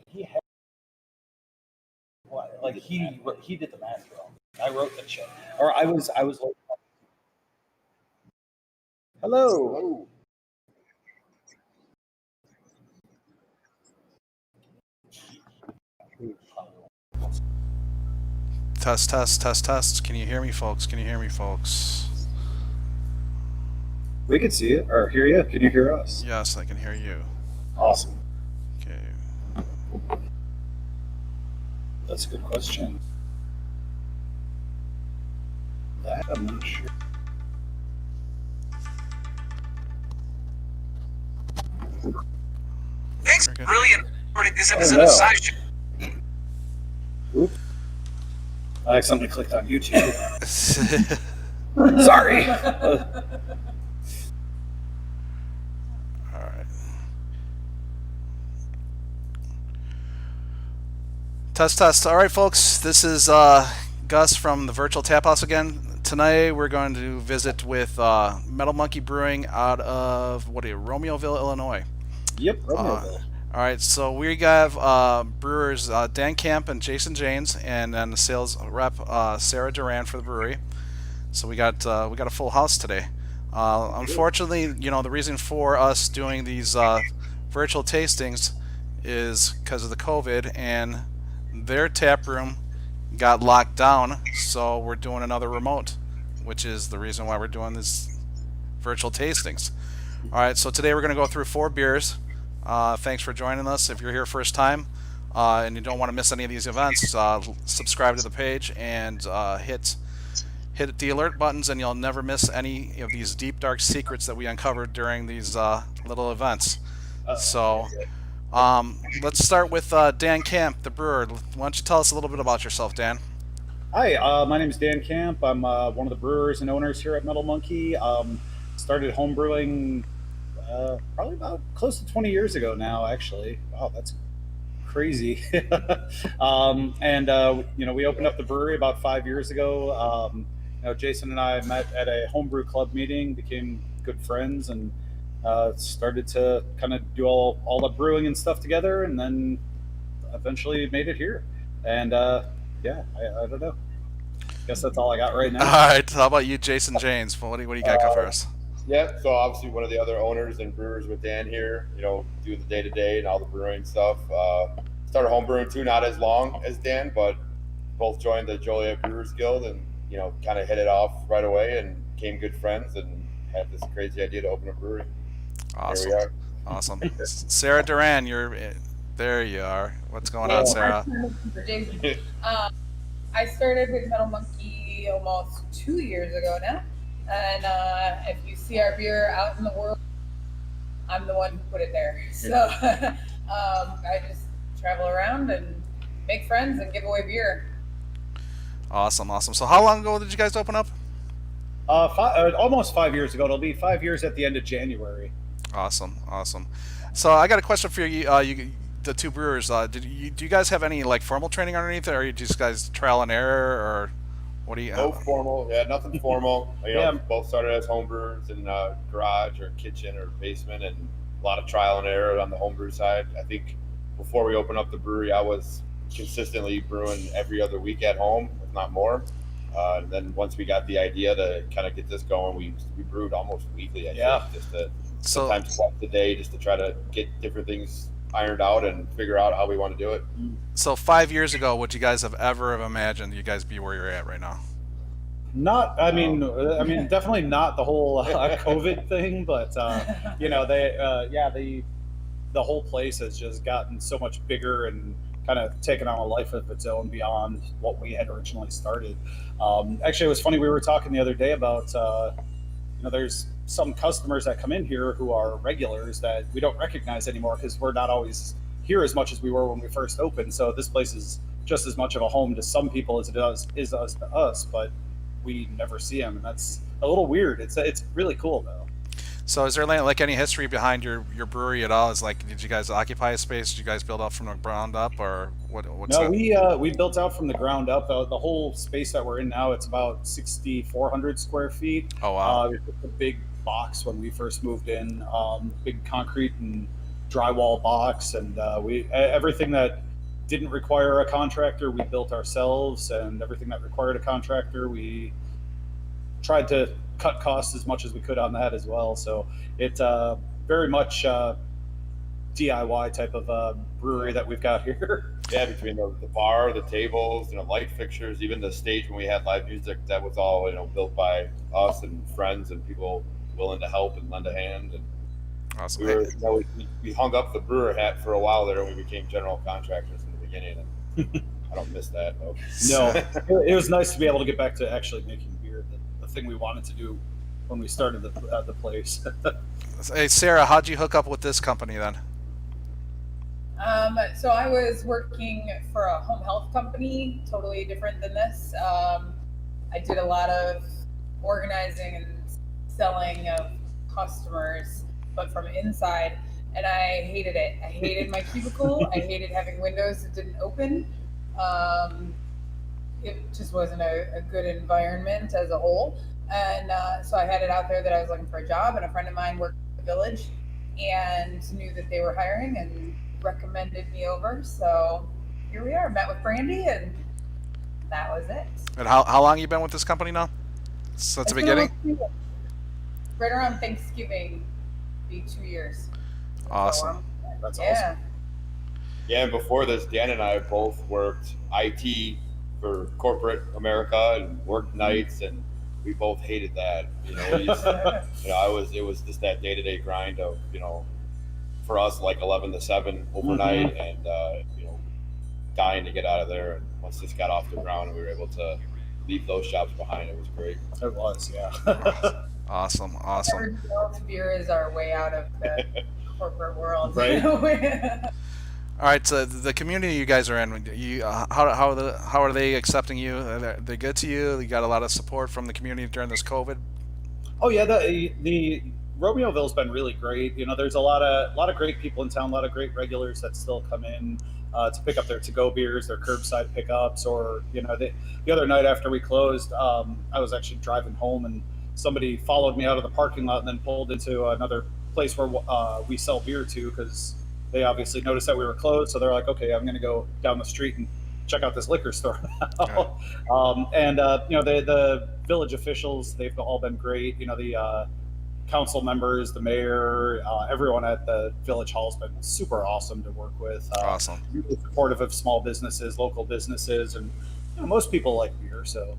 he had, like he did the math wrong. I wrote the check, or I was like, hello. Test, test, test, test. Can you hear me, folks? Can you hear me, folks? We can see it or hear you. Can you hear us? Yes, I can hear you. Awesome. Okay. That's a good question. That I'm not sure. Thanks, Very good. brilliant. This episode of SciShow. Oops. I accidentally clicked on YouTube. Sorry. All right. Test, test. All right, folks. This is Gus from the virtual Taphouse again. Tonight we're going to visit with Metal Monkey Brewing out of Romeoville, Illinois. Yep, Romeoville. All right, so we have brewers Dan Camp and Jason Janes, and then the sales rep Sarah Duran for the brewery. So we got a full house today. Unfortunately, the reason for us doing these virtual tastings is because of the COVID, and their tap room got locked down. So we're doing another remote, which is the reason why we're doing these virtual tastings. All right, so today we're going to go through 4 beers. Thanks for joining us. If you're here first time and you don't want to miss any of these events, subscribe to the page and hit the alert buttons, and you'll never miss any of these deep, dark secrets that we uncovered during these little events. So let's start with Dan Camp, the brewer. Why don't you tell us a little bit about yourself, Dan? Hi, my name is Dan Camp. I'm one of the brewers and owners here at Metal Monkey. Started home brewing probably about close to 20 years ago now, actually. Wow, that's crazy. We opened up the brewery about 5 years ago. Jason and I met at a homebrew club meeting, became good friends, and started to kind of do all the brewing and stuff together, and then eventually made it here. And I don't know. Guess that's all I got right now. All right, how about you, Jason Janes? What do you got for us? Yeah, so obviously one of the other owners and brewers with Dan here, do the day-to-day and all the brewing stuff. Started home brewing too, not as long as Dan, but both joined the Joliet Brewers Guild and, kind of hit it off right away and became good friends and had this crazy idea to open a brewery. Awesome. Here we are. Awesome. Sarah Duran, there you are. What's going on, Sarah? I started with Metal Monkey almost 2 years ago now. And if you see our beer out in the world, I'm the one who put it there. So I just travel around and make friends and give away beer. Awesome. So how long ago did you guys open up? Almost 5 years ago. It'll be 5 years at the end of January. Awesome. So I got a question for you. The 2 brewers. Do you guys have any formal training underneath it, or are you just guys trial and error, or what do you? No formal. Yeah, nothing formal. Both started as homebrewers in a garage or kitchen or basement, and a lot of trial and error on the homebrew side. I think before we opened up the brewery, I was consistently brewing every other week at home, if not more. And then once we got the idea to kind of get this going, we brewed almost weekly. I think, just to sometimes twice a day, just to try to get different things ironed out and figure out how we want to do it. So 5 years ago, would you guys have ever imagined you guys be where you're at right now? I mean, definitely not the whole COVID thing, but the whole place has just gotten so much bigger and kind of taken on a life of its own beyond what we had originally started. Actually, it was funny. We were talking the other day about, there's some customers that come in here who are regulars that we don't recognize anymore because we're not always here as much as we were when we first opened. So this place is just as much of a home to some people as it is to us, but we never see them, and that's a little weird. It's really cool though. So is there any history behind your brewery at all? Did you guys occupy a space? Did you guys build up from the ground up, or what's No, that? we built out from the ground up. The whole space that we're in now, it's about 6,400 square feet. Oh wow! We put the big box when we first moved in, big concrete and drywall box, and everything that didn't require a contractor, we built ourselves, and everything that required a contractor, we tried to cut costs as much as we could on that as well. So it's very much DIY type of brewery that we've got here. Yeah, between the bar, the tables, light fixtures, even the stage when we had live music, that was all built by us and friends and people willing to help and lend a hand. And awesome. we hung up the brewer hat for a while there, and we became general contractors in the beginning. And I don't miss that though. No, it was nice to be able to get back to actually making beer, the thing we wanted to do when we started the place. Hey, Sarah, how'd you hook up with this company then? So I was working for a home health company, totally different than this. I did a lot of organizing and selling of customers, but from inside, and I hated it. I hated my cubicle. I hated having windows that didn't open. It just wasn't a good environment as a whole. And so I had it out there that I was looking for a job, and a friend of mine worked at the Village and knew that they were hiring and recommended me over. So here we are. Met with Brandy, and that was it. And how long you been with this company now? Since the beginning? Right around Thanksgiving, be 2 years. Awesome. That's awesome. Yeah, and before this, Dan and I both worked IT for corporate America and worked nights, and we both hated that. It was just that day-to-day grind of, for us, like 11 to 7 overnight, and dying to get out of there. And once this got off the ground and we were able to leave those shops behind, it was great. It was, yeah. Awesome. Beer is our way out of the corporate world, right? All right, so the community you guys are in, how are they accepting you? Are they good to you? You got a lot of support from the community during this COVID? Oh yeah, the Romeoville's been really great. There's a lot of great people in town, a lot of great regulars that still come in to pick up their to-go beers, their curbside pickups, or the other night after we closed, I was actually driving home and somebody followed me out of the parking lot and then pulled into another place where we sell beer to, because they obviously noticed that we were closed. So they're like, okay, I'm going to go down the street and check out this liquor store now. The village officials, they've all been great. The council members, the mayor, everyone at the village hall has been super awesome to work with. Awesome. Really supportive of small businesses, local businesses, and most people like beer, so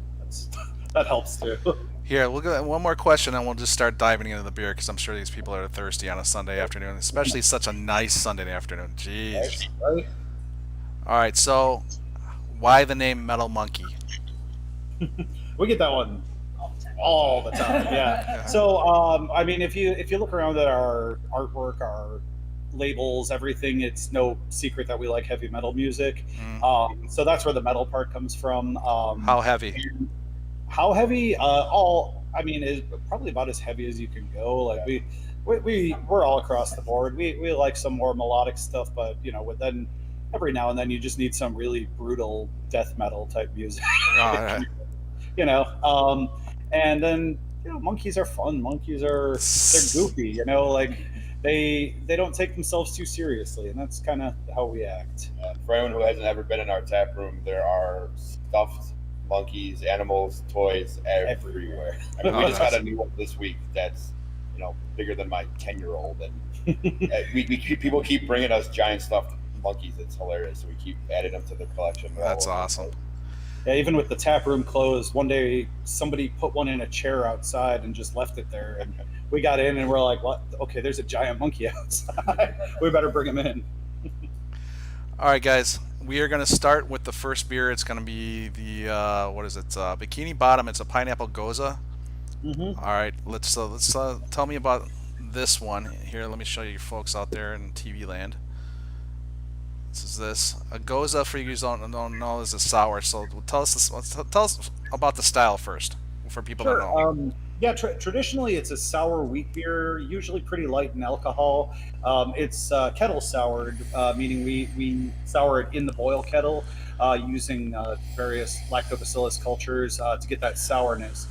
that helps too. Here, we'll go one more question, and we'll just start diving into the beer, because I'm sure these people are thirsty on a Sunday afternoon, especially such a nice Sunday afternoon. Jeez. Right? All right, so why the name Metal Monkey? We get that one all the time. Yeah. So, if you look around at our artwork, our labels, everything, it's no secret that we like heavy metal music. So that's where the metal part comes from. How heavy? How heavy? Is probably about as heavy as you can go. Like we're all across the board. We like some more melodic stuff, but then every now and then you just need some really brutal death metal type music. Oh, yeah. And then monkeys are fun. Monkeys they're goofy. They don't take themselves too seriously, and that's kind of how we act. For anyone who hasn't ever been in our tap room, there are stuffed monkeys, animals, toys everywhere. We just got a new one this week that's bigger than my 10-year-old, and people keep bringing us giant stuffed monkeys. It's hilarious. So we keep adding them to the collection. That's awesome. Yeah, even with the tap room closed, one day somebody put one in a chair outside and just left it there, and we got in and we're like, "What? Okay, there's a giant monkey outside. We better bring him in." All right, guys. We are going to start with the first beer. It's going to be the Bikini Bottom. It's a pineapple Gose. All right, let's tell me about this one here. Let me show you folks out there in TV land. This a Gose, for you who don't know, is a sour. So tell us about the style first for people that know. Traditionally it's a sour wheat beer, usually pretty light in alcohol. It's kettle soured, meaning we sour it in the boil kettle using various lactobacillus cultures to get that sourness,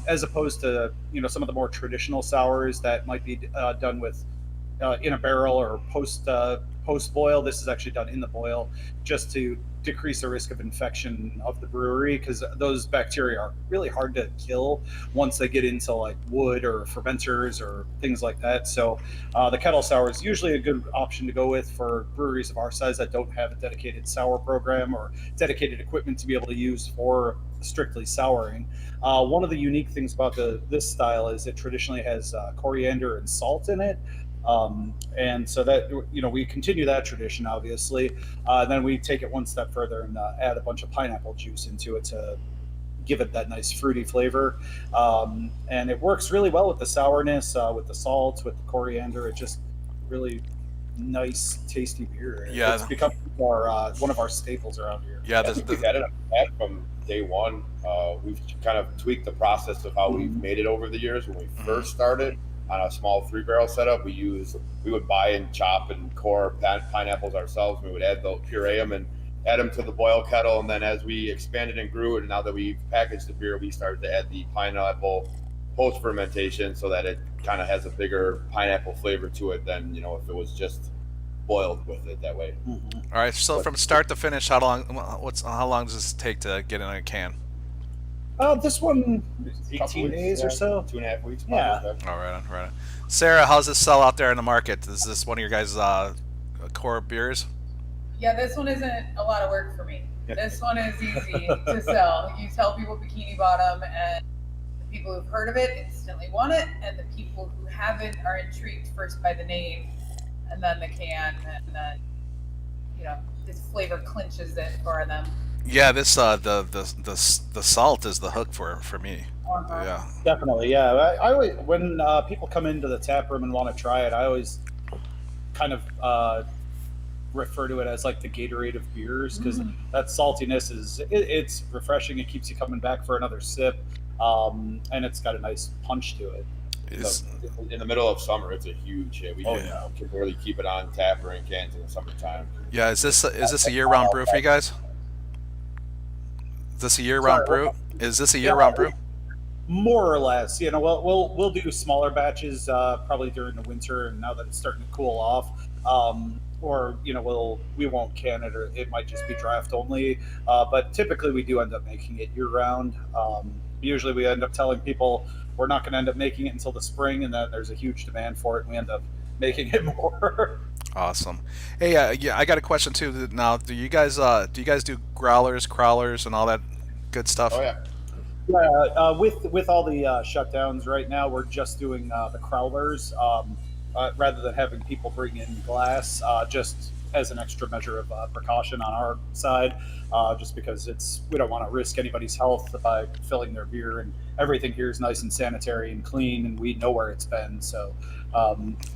as opposed to some of the more traditional sours that might be done with in a barrel or post boil. This is actually done in the boil, just to decrease the risk of infection of the brewery, because those bacteria are really hard to kill once they get into like wood or fermenters or things like that. So the kettle sour is usually a good option to go with for breweries of our size that don't have a dedicated sour program or dedicated equipment to be able to use for strictly souring. One of the unique things about this style is it traditionally has coriander and salt in it. And so that, we continue that tradition, obviously. Then we take it one step further and add a bunch of pineapple juice into it to give it that nice fruity flavor. And it works really well with the sourness, with the salt, with the coriander. It just really nice, tasty beer. Yeah. It's become one of our staples around here. Yeah, I think we've had it on tap from day one. We've kind of tweaked the process of how we've made it over the years. When we first started on a small 3-barrel setup, we would buy and chop and core pineapples ourselves. We would puree them and add them to the boil kettle. And then as we expanded and grew, and now that we've packaged the beer, we started to add the pineapple post fermentation so that it kind of has a bigger pineapple flavor to it than if it was just boiled with it that way. All right. So from start to finish, how long does this take to get in a can? This one, 18 days or so. 2.5 weeks. Yeah. All right. All right. Sarah, how's this sell out there in the market? Is this one of your guys' core beers? Yeah, this one isn't a lot of work for me. This one is easy to sell. You tell people Bikini Bottom, and the people who've heard of it instantly want it, and the people who haven't are intrigued first by the name, and then the can, and then this flavor clinches it for them. Yeah, this the salt is the hook for me. Uh-huh. Yeah, Definitely. Yeah, I always, when people come into the tap room and want to try it, I always kind of refer to it as like the Gatorade of beers, because that saltiness it's refreshing. It keeps you coming back for another sip, and it's got a nice punch to it. In the middle of summer, it's a huge hit. We can barely keep it on tap or in cans in the summertime. Yeah, is this a year-round brew for you guys? Is this a year-round brew? Is this a year-round brew? More or less. We'll do smaller batches probably during the winter, and now that it's starting to cool off. Or we won't can it, or it might just be draft only. But typically we do end up making it year-round. Usually we end up telling people we're not going to end up making it until the spring, and then there's a huge demand for it, and we end up making it more. Awesome. Hey, I got a question too. Now, do you guys do growlers, crawlers, and all that good stuff? Oh yeah. Yeah, with all the shutdowns right now, we're just doing the crowlers rather than having people bring in glass, just as an extra measure of precaution on our side, just because we don't want to risk anybody's health by filling their beer, and everything here is nice and sanitary and clean, and we know where it's been. So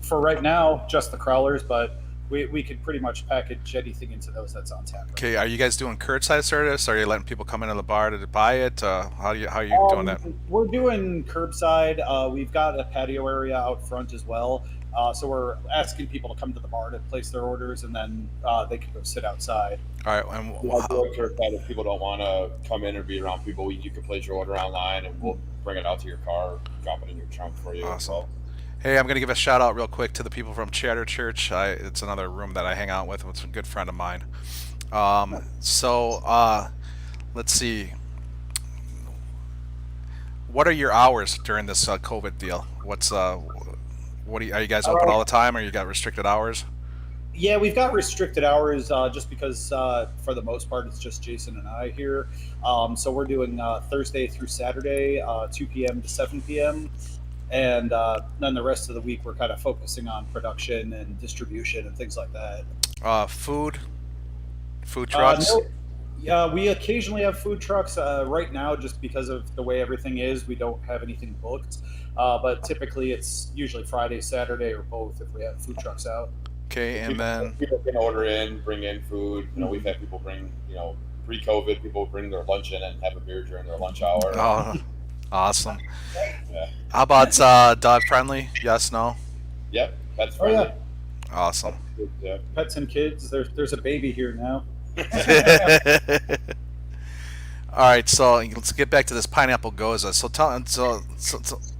for right now, just the crowlers, but we could pretty much package anything into those that's on tap. Okay, are you guys doing curbside service? Are you letting people come into the bar to buy it? How are you doing that? We're doing curbside. We've got a patio area out front as well. So we're asking people to come to the bar to place their orders, and then they can go sit outside. All right. And if people don't want to come in or be around people, you can place your order online, and we'll bring it out to your car, drop it in your trunk for you. Awesome. Hey, I'm going to give a shout out real quick to the people from Chatter Church. It's another room that I hang out with. It's a good friend of mine. Let's see. What are your hours during this COVID deal? Are you guys open all the time, or you got restricted hours? Yeah, we've got restricted hours just because for the most part it's just Jason and I here. So we're doing Thursday through Saturday, 2 p.m. to 7 p.m. And then the rest of the week we're kind of focusing on production and distribution and things like that. Food trucks? No. Yeah, we occasionally have food trucks. Right now, just because of the way everything is, we don't have anything booked. But typically it's usually Friday, Saturday, or both if we have food trucks out. Okay, and then people can order in, bring in food. We've had people bring, pre-COVID, people bring their lunch in and have a beer during their lunch hour. Oh, awesome. Yeah. How about dog friendly? Yes, no? Yep, pets friendly. Oh, yeah. Awesome. Yeah. Pets and kids. There's a baby here now. All right, so let's get back to this pineapple Gose.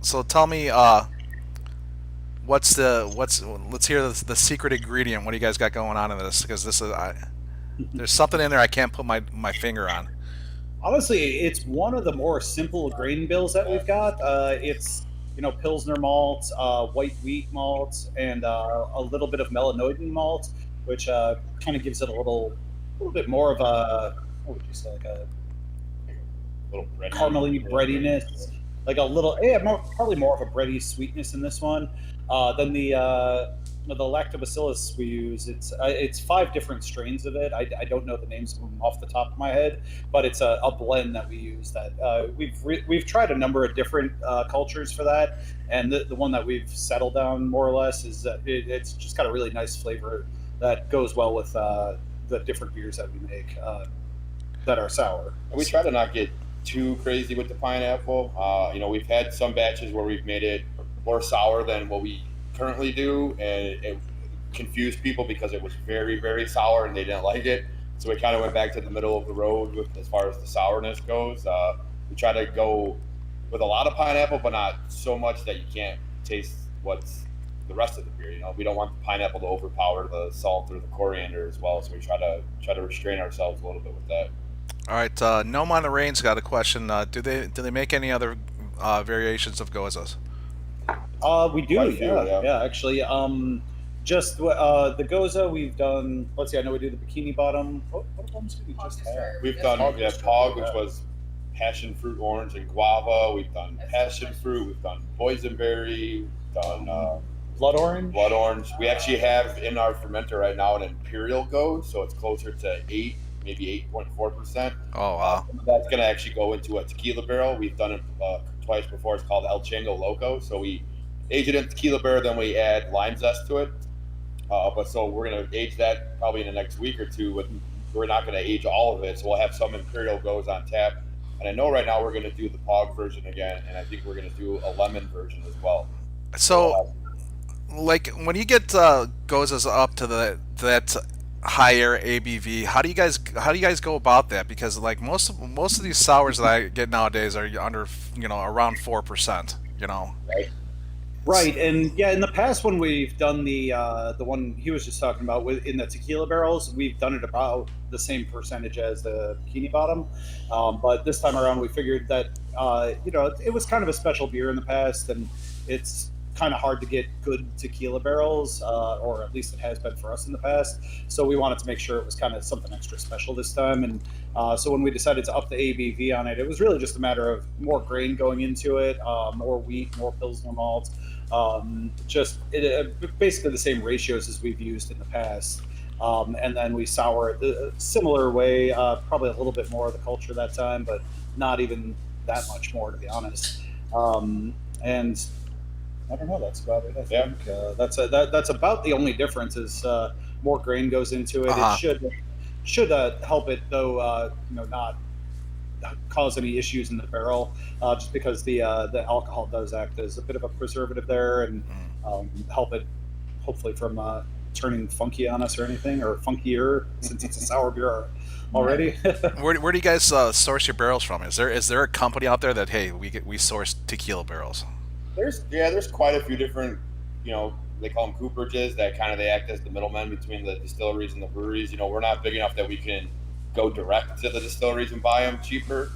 So tell me, Let's hear the secret ingredient. What do you guys got going on in this? Because there's something in there I can't put my finger on. Honestly, it's one of the more simple grain bills that we've got. It's Pilsner malt, white wheat malt, and a little bit of melanoidin malt, which kind of gives it a little bit more of a, what would you say, like a little bready, caramely breadiness, like a little, probably more of a bready sweetness in this one than the lactobacillus we use. It's 5 different strains of it. I don't know the names of them off the top of my head, but it's a blend that we use that we've tried a number of different cultures for that, and the one that we've settled down more or less is that it's just got a really nice flavor that goes well with the different beers that we make that are sour. And we try to not get too crazy with the pineapple. We've had some batches where we've made it more sour than what we currently do, and it confused people because it was very, very sour and they didn't like it. So we kind of went back to the middle of the road as far as the sourness goes. We try to go with a lot of pineapple, but not so much that you can't taste what's the rest of the beer. We don't want the pineapple to overpower the salt or the coriander as well. So we try to restrain ourselves a little bit with that. All right, Gnome on the Rain's got a question. Do they make any other variations of Goses? We do, yeah. Actually, just the Gose we've done. Let's see, I know we do the Bikini bottom. What ones did we just have? We've done Pog, which was passion fruit, orange, and guava. We've done passion fruit. We've done boysenberry. We've done blood orange. Blood orange. We actually have in our fermenter right now an imperial Gose, so it's closer to 8, maybe 8.4%. Oh wow! That's going to actually go into a tequila barrel. We've done it twice before. It's called El Chango Loco. So we age it in tequila barrel, then we add lime zest to it. So we're going to age that probably in the next week or two. We're not going to age all of it, so we'll have some imperial Gose on tap. And I know right now we're going to do the Pog version again, and I think we're going to do a lemon version as well. So, like when you get Goses up to that higher ABV, how do you guys go about that? Because like most of these sours that I get nowadays are under around 4%. Right, and yeah, in the past when we've done the one he was just talking about in the tequila barrels, we've done it about the same percentage as the Bikini Bottom, but this time around we figured that it was kind of a special beer in the past, and it's kind of hard to get good tequila barrels, or at least it has been for us in the past. So we wanted to make sure it was kind of something extra special this time, and so when we decided to up the ABV on it, it was really just a matter of more grain going into it, more wheat, more Pilsner malt. Basically the same ratios as we've used in the past, and then we sour it a similar way, probably a little bit more of the culture that time, but not even that much more, to be honest. And I don't know, that's about it. I think that's about the only difference is more grain goes into it. It should help it though, not cause any issues in the barrel, just because the alcohol does act as a bit of a preservative there, and help it hopefully from turning funky on us or anything, or funkier since it's a sour beer already. Where do you guys source your barrels from? Is there a company out there that we source tequila barrels? There's quite a few different, they call them cooperages that they act as the middlemen between the distilleries and the breweries. We're not big enough that we can go direct to the distilleries and buy them cheaper.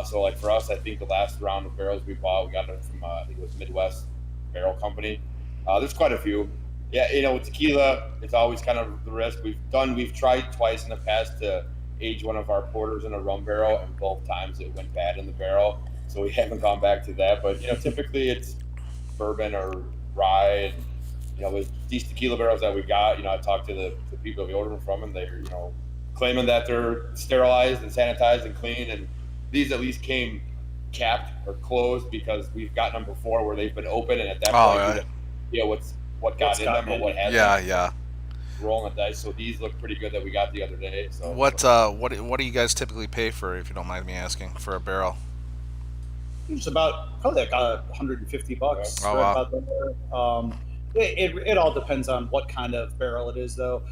So like for us, I think the last round of barrels we bought, we got them from I think it was Midwest Barrel Company. There's quite a few. Yeah, with tequila, it's always kind of the risk. We've tried twice in the past to age one of our porters in a rum barrel, and both times it went bad in the barrel. So we haven't gone back to that. But typically it's bourbon or rye. And, with these tequila barrels that we got, I talked to the people we ordered them from, and they're claiming that they're sterilized and sanitized and clean, and these at least came capped or closed, because we've gotten them before where they've been open, and at that point, what got in them or what hasn't. Yeah. Rolling the dice. So these look pretty good that we got the other day. So what do you guys typically pay for, if you don't mind me asking, for a barrel? It's probably like $150. Oh, wow. It all depends on what kind of barrel it is, though.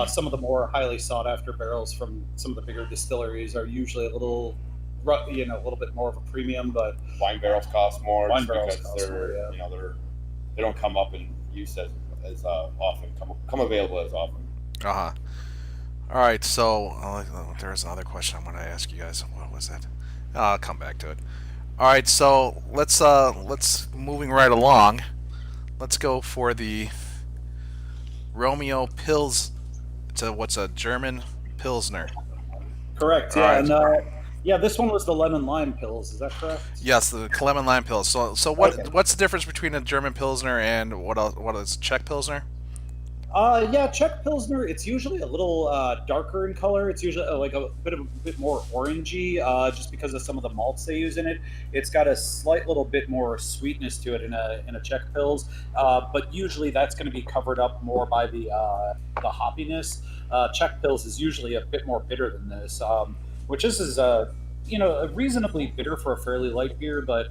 Some of the more highly sought after barrels from some of the bigger distilleries are usually a little bit more of a premium. But wine barrels cost more. Wine barrels because cost more, they don't come up in use as often, come available as often. Uh-huh. All right, so there's another question I want to ask you guys. What was that? I'll come back to it. All right, so let's moving right along. Let's go for the RomeoPils. It's what's a German Pilsner. Correct. Yeah, Alright. and yeah, this one was the lemon lime pills. Is that correct? Yes, the lemon lime Pils. So what's the difference between a German Pilsner and what is Czech Pilsner? Yeah, Czech Pilsner. It's usually a little darker in color. It's usually like a bit more orangey, just because of some of the malts they use in it. It's got a slight little bit more sweetness to it in a Czech Pils, but usually that's going to be covered up more by the hoppiness. Czech Pils is usually a bit more bitter than this, which is reasonably bitter for a fairly light beer, but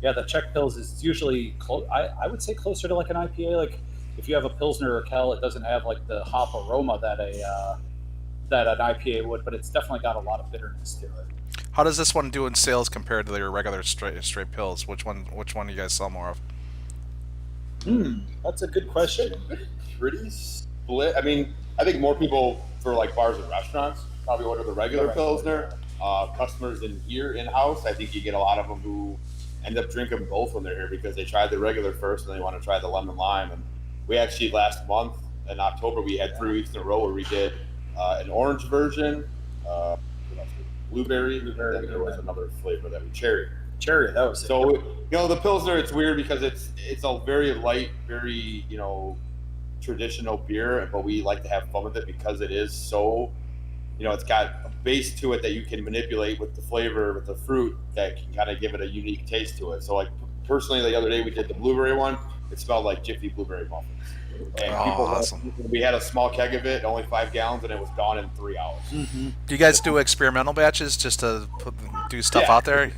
yeah, the Czech Pils is usually I would say closer to like an IPA. Like if you have a Pilsner or Kel, it doesn't have like the hop aroma that an IPA would, but it's definitely got a lot of bitterness to it. How does this one do in sales compared to your regular straight pills? Which one do you guys sell more of? That's a good question. Pretty split. I mean, I think more people for like bars and restaurants probably order the regular Pilsner. Customers in-house, I think you get a lot of them who end up drinking both when they're here because they tried the regular first and they want to try the lemon lime. And we actually last month in October we had 3 weeks in a row where we did an orange version, blueberry, and then there was another flavor that we cherry. That was it. So the Pilsner, it's weird because it's a very light, very traditional beer, but we like to have fun with it because it is so it's got a base to it that you can manipulate with the flavor, with the fruit that can kind of give it a unique taste to it. So like personally, the other day we did the blueberry one. It smelled like Jiffy blueberry muffins. And awesome. We had a small keg of it, only 5 gallons, and it was gone in 3 hours. Mm-hmm. Do you guys do experimental batches just to do stuff out there?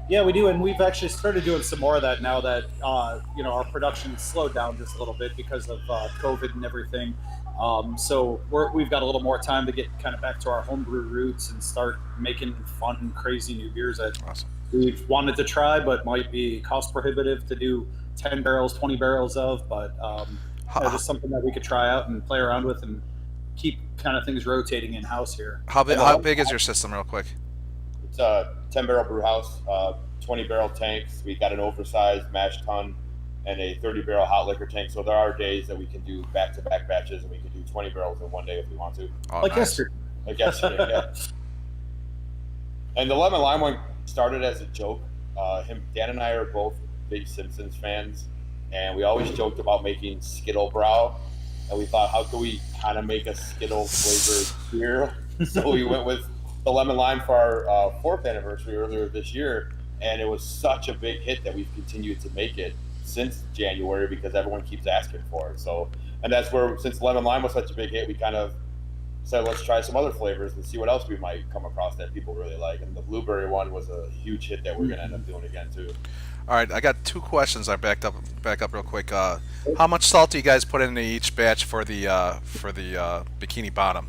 Yeah, we do, and we've actually started doing some more of that now that our production slowed down just a little bit because of COVID and everything. So we've got a little more time to get kind of back to our homebrew roots and start making fun, crazy new beers that we've wanted to try, but might be cost prohibitive to do 10 barrels, 20 barrels of. But just something that we could try out and play around with and keep kind of things rotating in house here. How big is your system, real quick? It's a 10-barrel brew house, 20-barrel tanks. We got an oversized mash tun and a 30-barrel hot liquor tank. So there are days that we can do back-to-back batches, and we can do 20 barrels in one day if we want to. Oh, like yesterday. Yeah. And the lemon lime one started as a joke. Dan and I are both big Simpsons fans, and we always joked about making Skittle Brow. And we thought, how could we kind of make a Skittle flavored beer? So we went with the lemon lime for our 4th anniversary earlier this year, and it was such a big hit that we've continued to make it since January because everyone keeps asking for it. So, and that's where, since lemon lime was such a big hit, we kind of said, let's try some other flavors and see what else we might come across that people really like. And the blueberry one was a huge hit that we're going to end up doing again too. All right, I got 2 questions. I back up real quick. How much salt do you guys put into each batch for the Bikini Bottom?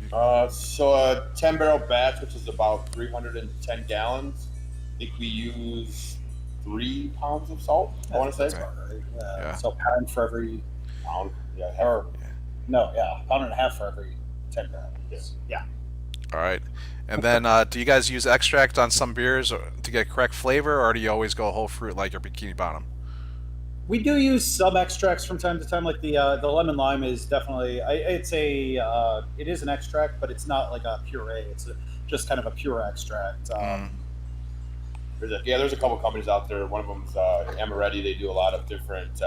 So a 10-barrel batch, which is about 310 gallons. I think we use 3 pounds of salt, I want to say. Yeah. So a pound for every pound. Yeah. Pound and a half for every 10 barrels. Yeah. All right. And then do you guys use extract on some beers to get correct flavor, or do you always go whole fruit like your Bikini Bottom? We do use some extracts from time to time. Like the lemon lime is definitely it is an extract, but it's not like a puree. It's just kind of a pure extract. There's a couple companies out there. One of them's Amaretti. They do a lot of different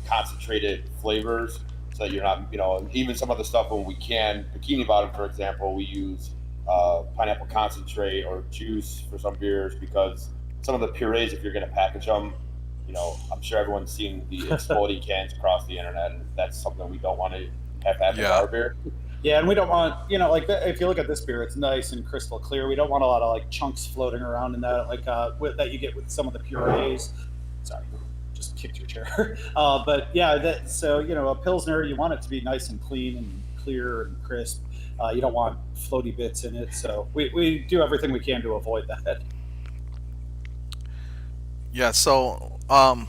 concentrated flavors, so that you're not, even some of the stuff when we can. Bikini Bottom, for example, we use pineapple concentrate or juice for some beers because some of the purees, if you're going to package them, I'm sure everyone's seen the exploding cans across the internet, and that's something we don't want to have in our beer. Yeah, and we don't want, if you look at this beer, it's nice and crystal clear. We don't want a lot of like chunks floating around in that, like that you get with some of the purees. Sorry, just kicked your chair. But yeah, so a Pilsner, you want it to be nice and clean and clear and crisp. You don't want floaty bits in it, so we do everything we can to avoid that. Yeah, so I'm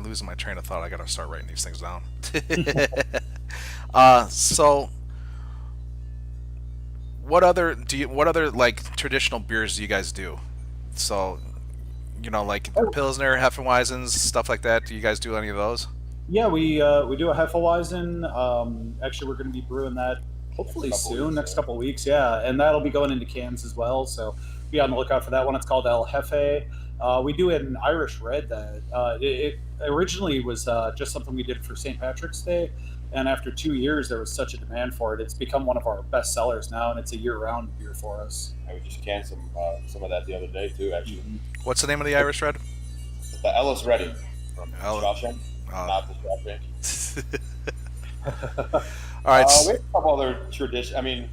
losing my train of thought. I gotta start writing these things down. So what other like traditional beers do you guys do? So, like Pilsner, Hefeweizens, stuff like that. Do you guys do any of those? Yeah, we do a Hefeweizen. Actually, we're going to be brewing that hopefully soon, next couple of weeks. Yeah, and that'll be going into cans as well. So be on the lookout for that one. It's called El Jefe. We do an Irish red that it originally was just something we did for St. Patrick's Day, and after 2 years, there was such a demand for it. It's become one of our best sellers now, and it's a year-round beer for us. I would just canned some of that the other day too. Actually, What's the name of the Irish red? the Ellis Redding from Ellis. Shawshank, not the Shawshank. All right. We have a couple other traditions. I mean,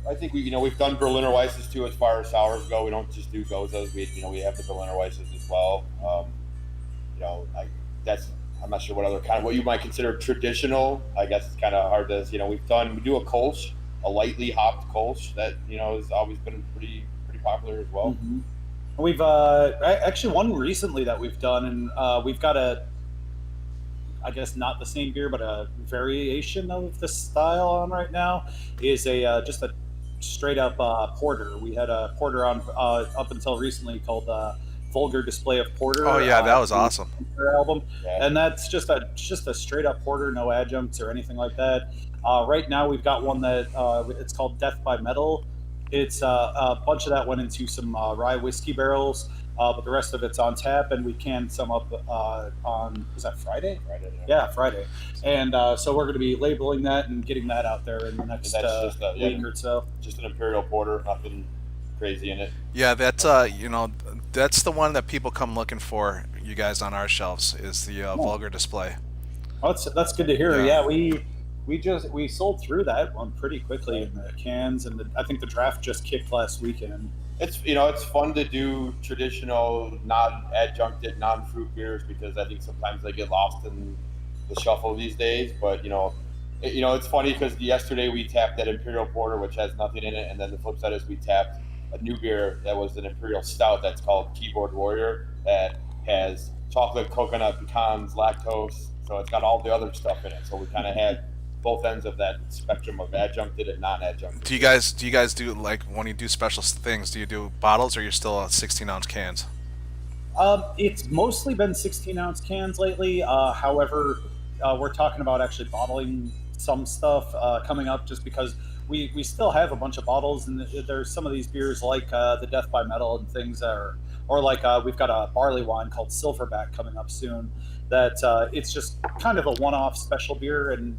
I think we've done Berliner Weisses too as far as sours go. We don't just do Goses. We have the Berliner Weisses as well. I'm not sure what you might consider traditional. I guess it's kind of hard to. We do a Kolsch, a lightly hopped Kolsch that has always been pretty popular as well. Mm-hmm. We've actually one recently that we've done, and we've got I guess not the same beer, but a variation of this style on right now is just a straight up porter. We had a porter on up until recently called Vulgar Display of Porter. Oh yeah, that was awesome. Album, yeah. And that's just a straight up porter, no adjuncts or anything like that. Right now we've got one that it's called Death by Metal. It's a bunch of that went into some rye whiskey barrels, but the rest of it's on tap, and we canned some up on, was that Friday? Friday. Yeah, Friday. And so we're going to be labeling that and getting that out there in the next week or so. Just an imperial porter, nothing crazy in it. Yeah, that's that's the one that people come looking for. You guys on our shelves is the Vulgar Display. Oh, that's good to hear. Yeah, we sold through that one pretty quickly in the cans, and I think the draft just kicked last weekend. It's fun to do traditional, non-adjuncted, non-fruit beers because I think sometimes they get lost in the shuffle these days. But it's funny because yesterday we tapped that imperial porter, which has nothing in it, and then the flip side is we tapped a new beer that was an imperial stout that's called Keyboard Warrior that has chocolate, coconut, pecans, lactose. So it's got all the other stuff in it. So we kind of had both ends of that spectrum of adjuncted and non-adjuncted. Do you guys do like when you do special things? Do you do bottles or you're still 16-ounce cans? It's mostly been 16-ounce cans lately. However, we're talking about actually bottling some stuff coming up, just because we still have a bunch of bottles, and there's some of these beers like the Death by Metal and things that or like we've got a barley wine called Silverback coming up soon. That it's just kind of a one-off special beer, and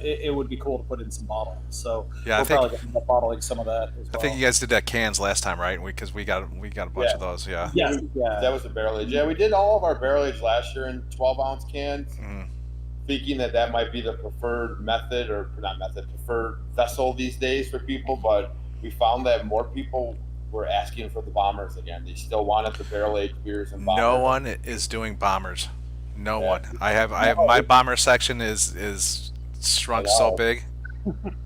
it would be cool to put in some bottles. So yeah, we're probably going to end up bottling some of that as well. I think you guys did that cans last time, right? Because we got a bunch of those. Yeah. Yeah. That was the barrel age. Yeah, we did all of our barrel age last year in 12-ounce cans, thinking that might be the preferred method, or not method, preferred vessel these days for people. But we found that more people were asking for the bombers again. They still wanted the barrel aged beers and bombers. No one is doing bombers. No one. I have my bomber section is shrunk so big.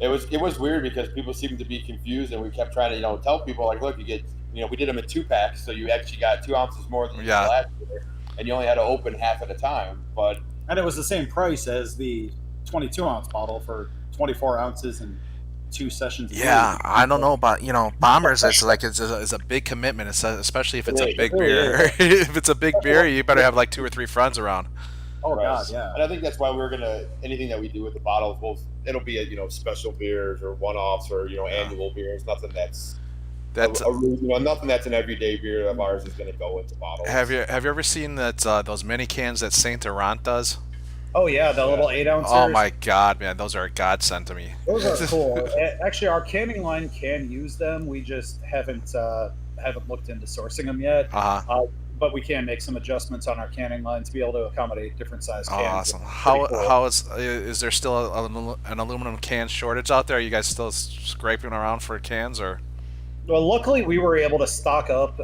It was weird because people seemed to be confused, and we kept trying to tell people like, look, you get we did them in 2-packs, so you actually got 2 ounces more than you did last year, and you only had to open half at a time. And it was the same price as the 22-ounce bottle for 24 ounces and 2 sessions. Yeah, I don't know about bombers. It's a big commitment, especially if it's a big beer. If it's a big beer, you better have like 2 or 3 friends around. Oh God, yeah. And I think that's why we're anything that we do with the bottles, it'll be special beers or one-offs or annual beers. Nothing that's nothing that's an everyday beer of ours is going to go into bottles. Have you ever seen that those mini cans that Saint Laurent does? Oh yeah, the little 8-ounce. Oh my God, man, those are a godsend to me. Those are cool. Actually, our canning line can use them. We just haven't looked into sourcing them yet. But we can make some adjustments on our canning line to be able to accommodate different size cans. Awesome. How is there still an aluminum can shortage out there? Are you guys still scraping around for cans or? Well, luckily we were able to stock up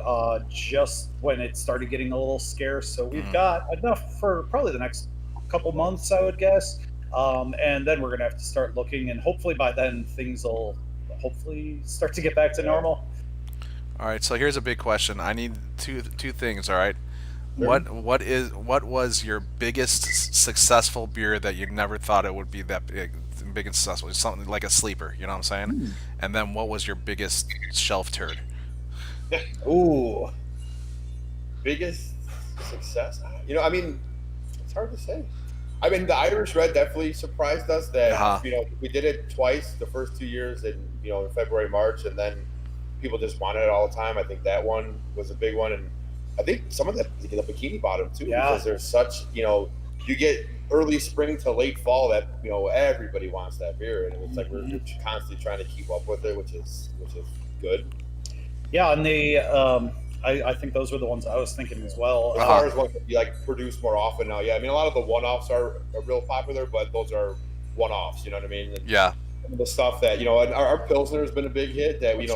just when it started getting a little scarce. So we've got enough for probably the next couple months, I would guess. And then we're going to have to start looking, and hopefully by then things will hopefully start to get back to normal. All right, so here's a big question. I need two things, all right? What was your biggest successful beer that you never thought it would be that big and successful? It's something like a sleeper, you know what I'm saying? And then what was your biggest shelf turd? Ooh. Biggest success? You know, I mean, it's hard to say. I mean, the Irish Red definitely surprised us that, you know, we did it twice the first 2 years in February, March, and then people just wanted it all the time. I think that one was a big one. And I think some of the Bikini bottom too, because there's such, you get early spring to late fall that, everybody wants that beer. And it's like, we're constantly trying to keep up with it, which is good. Yeah. And I think those were the ones I was thinking as well. As far as ones that you produce more often now. Yeah. I mean, a lot of the one-offs are real popular, but those are one-offs, you know what I mean? And the stuff that, and our Pilsner has been a big hit that, we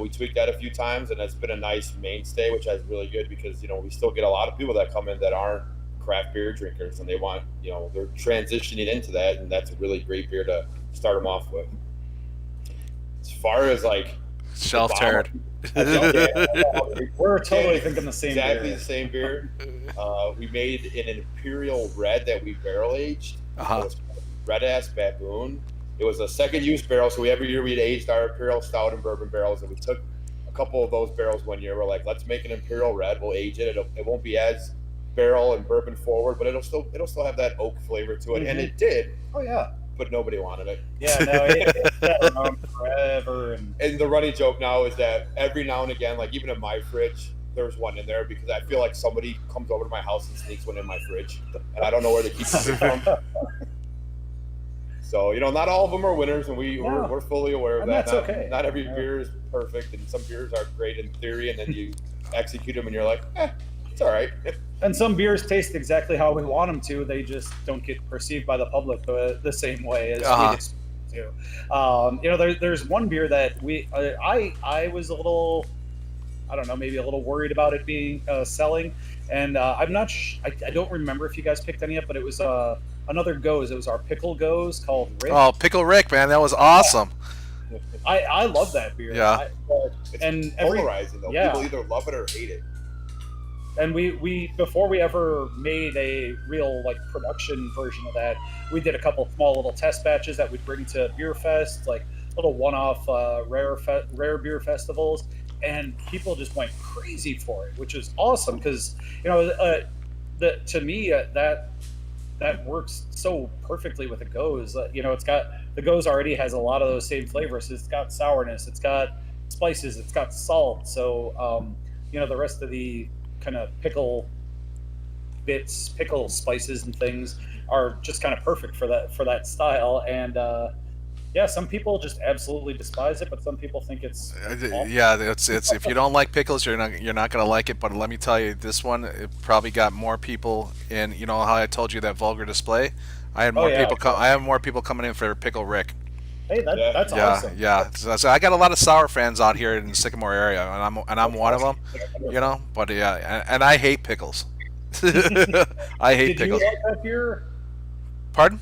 tweaked that a few times, and that's been a nice mainstay, which is really good because, we still get a lot of people that come in that aren't craft beer drinkers, and they want, they're transitioning into that, and that's a really great beer to start them off with. As far as shelf turd. We're totally thinking the same exactly beer. The same beer. We made an Imperial Red that we barrel aged. It was Red Ass Baboon. It was a second use barrel, so every year we'd aged our Imperial Stout and bourbon barrels, and we took a couple of those barrels one year. We're like, let's make an Imperial Red. We'll age it. It won't be as barrel and bourbon forward, but it'll still have that oak flavor to it, and it did. Oh yeah. But nobody wanted it. Yeah, no, it's been around forever. And the running joke now is that every now and again, even in my fridge, there's one in there because I feel like somebody comes over to my house and sneaks one in my fridge, and I don't know where they keep it from. So, not all of them are winners, and we're fully aware of that. That's okay. Not every beer is perfect, and some beers are great in theory, and then you execute them, and you're like, it's all right. And some beers taste exactly how we want them to. They just don't get perceived by the public the same way as we expect to. There's one beer that I was a little, I don't know, maybe a little worried about it being selling, and I'm not. I don't remember if you guys picked any up, but it was another Gose. It was our pickle Gose called Rick. Oh, Pickle Rick, man, that was awesome. I love that beer. Yeah. It's polarizing though. Yeah. People either love it or hate it. And we before we ever made a real production version of that, we did a couple small little test batches that we'd bring to Beer Fest, little one-off rare beer festivals, and people just went crazy for it, which is awesome because to me that works so perfectly with a Gose. It's got the Gose already has a lot of those same flavors. It's got sourness, it's got spices, it's got salt. So the rest of the kind of pickle spices and things are just kind of perfect for that style. And some people just absolutely despise it, but some people think it's awesome. Yeah, it's if you don't like pickles, you're not gonna like it. But let me tell you, this one it probably got more people in. You know how I told you that vulgar display? I had more people. I have more people coming in for Pickle Rick. Hey, that's awesome. Yeah. So I got a lot of sour fans out here in the Sycamore area, and I'm one of them. But and I hate pickles. I hate pickles. Did you like that beer? Pardon?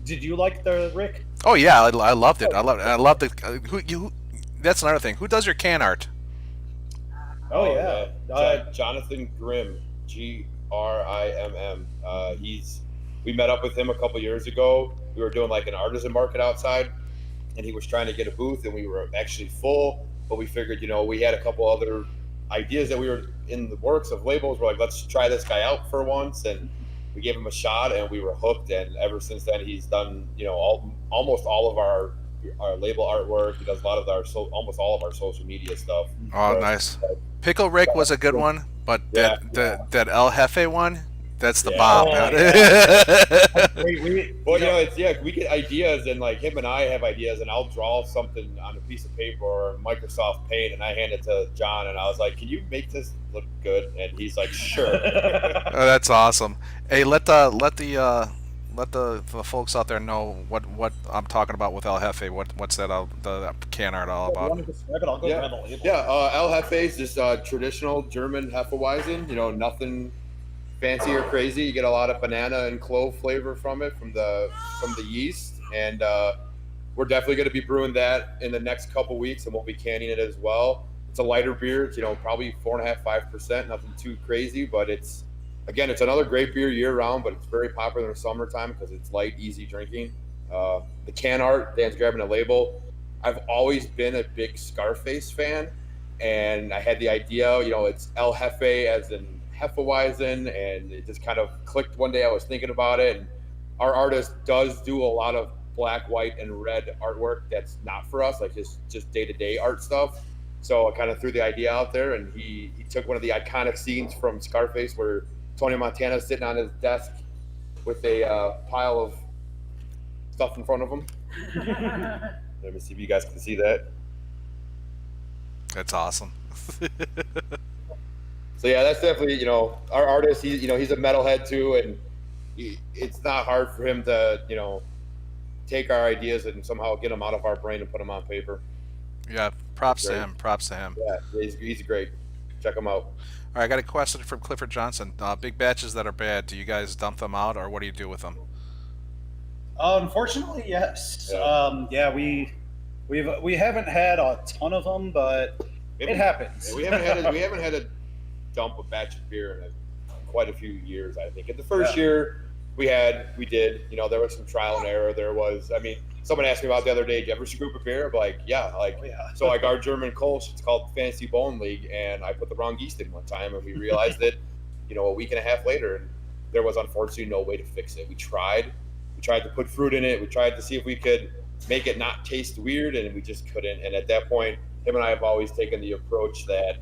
Did you like the Rick? Oh yeah, I loved it. I loved it. That's another thing. Who does your can art? Oh yeah, Jonathan Grimm, Grimm. We met up with him a couple years ago. We were doing an artisan market outside, and he was trying to get a booth, and we were actually full. But we figured, we had a couple other ideas that we were in the works of labels. We're like, let's try this guy out for once, and we gave him a shot, and we were hooked. And ever since then, he's done almost all of our label artwork. He does a lot of almost all of our social media stuff. Oh, nice. Pickle Rick was a good one, but that El Jefe one, that's the bomb. We get ideas, and him and I have ideas, and I'll draw something on a piece of paper or Microsoft Paint, and I hand it to John, and I was like, "Can you make this look good?" And he's like, "Sure." Oh, that's awesome. Hey, let the folks out there know what I'm talking about with El Jefe. What's that the can art all about? I'll go grab the label. El Jefe is just traditional German Hefeweizen. Nothing fancy or crazy. You get a lot of banana and clove flavor from it, from the yeast, and we're definitely going to be brewing that in the next couple weeks, and we'll be canning it as well. It's a lighter beer. It's, probably 4.5%, 5%, nothing too crazy, but it's another great beer year round, but it's very popular in the summertime because it's light, easy drinking. The can art, Dan's grabbing a label. I've always been a big Scarface fan, and I had the idea, it's El Jefe as in Hefeweizen, and it just kind of clicked one day. I was thinking about it, and our artist does do a lot of black, white, and red artwork that's not for us, like his just day-to-day art stuff. So I kind of threw the idea out there, and he took one of the iconic scenes from Scarface where Tony Montana's sitting on his desk with a pile of stuff in front of him. Let me see if you guys can see that. That's awesome. So yeah, that's definitely, our artist. He's a metalhead too, and it's not hard for him to take our ideas and somehow get them out of our brain and put them on paper. Yeah, props to him. Props to him. Yeah, he's great. Check him out. All right, I got a question from Clifford Johnson. Big batches that are bad, do you guys dump them out, or what do you do with them? Unfortunately, yes. Yeah, we haven't had a ton of them, but it happens. Yeah, we haven't had a dump a batch of beer in quite a few years. I think. In the first year, we did. There was some trial and error. Someone asked me about the other day, "Did you ever scoop a beer?" I'm like, yeah. So like our German Kolsch, it's called Fantasy Bone League, and I put the wrong yeast in one time, and we realized it, a week and a half later, and there was unfortunately no way to fix it. We tried to put fruit in it. We tried to see if we could make it not taste weird, and we just couldn't. And at that point, him and I have always taken the approach that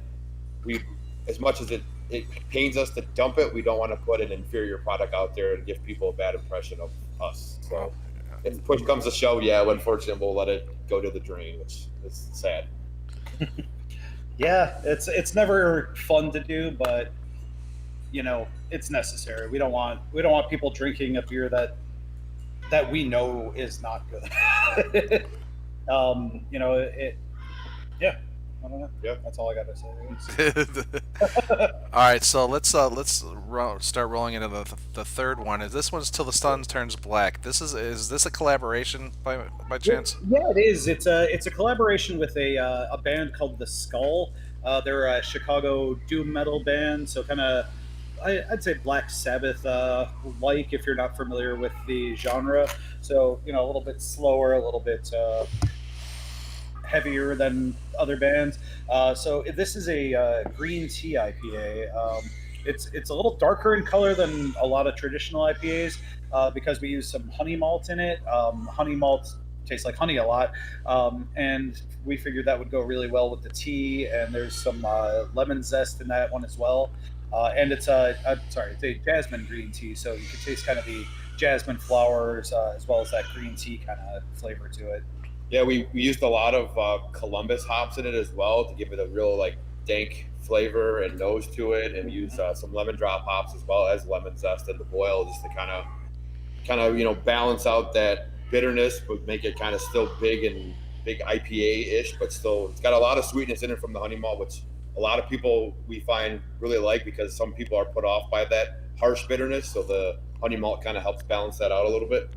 as much as it pains us to dump it, we don't want to put an inferior product out there and give people a bad impression of us. So if push comes to shove, unfortunately, we'll let it go to the drain, which is sad. Yeah, it's never fun to do, but it's necessary. We don't want people drinking a beer that we know is not good. Yeah. I don't know. Yeah, that's all I got to say. All right, so let's start rolling into the third one. This one's Till the Sun Turns Black. Is this a collaboration by chance? Yeah, it is. It's a collaboration with a band called The Skull. They're a Chicago doom metal band, so kind of I'd say Black Sabbath like, if you're not familiar with the genre. So a little bit slower, a little bit heavier than other bands. So this is a green tea IPA. It's a little darker in color than a lot of traditional IPAs because we use some honey malt in it. Honey malt tastes like honey a lot, and we figured that would go really well with the tea. And there's some lemon zest in that one as well. And it's a jasmine green tea, so you can taste kind of the jasmine flowers as well as that green tea kind of flavor to it. Yeah, we used a lot of Columbus hops in it as well to give it a real dank flavor and nose to it, and use some lemon drop hops as well as lemon zest in the boil, just to kind of balance out that bitterness, but make it kind of still big IPA-ish, but still it's got a lot of sweetness in it from the honey malt, which a lot of people we find really like, because some people are put off by that harsh bitterness, so the honey malt kind of helps balance that out a little bit.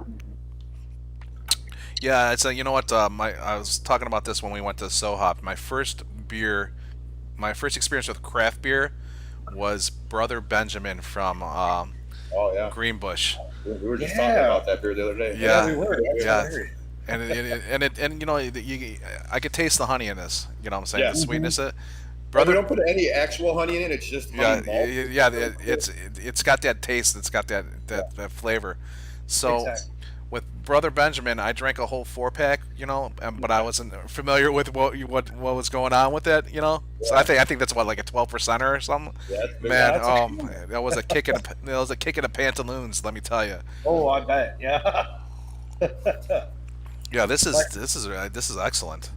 Yeah, it's you know what? I was talking about this when we went to SoHop. My first experience with craft beer was Brother Benjamin from Greenbush. We were just talking about that beer the other day. Yeah, we were. And I could taste the honey in this. You know what I'm saying? Yeah. The sweetness of it. Brother, we don't put any actual honey in it. It's just honey malt. It's got that taste. It's got that flavor. So. Exactly. With Brother Benjamin, I drank a whole 4-pack, but I wasn't familiar with what was going on with it, So I think that's like a 12% or something. Yeah, man, that was a kick in the pantaloons, let me tell you. Oh, I bet, yeah. Yeah, this is excellent.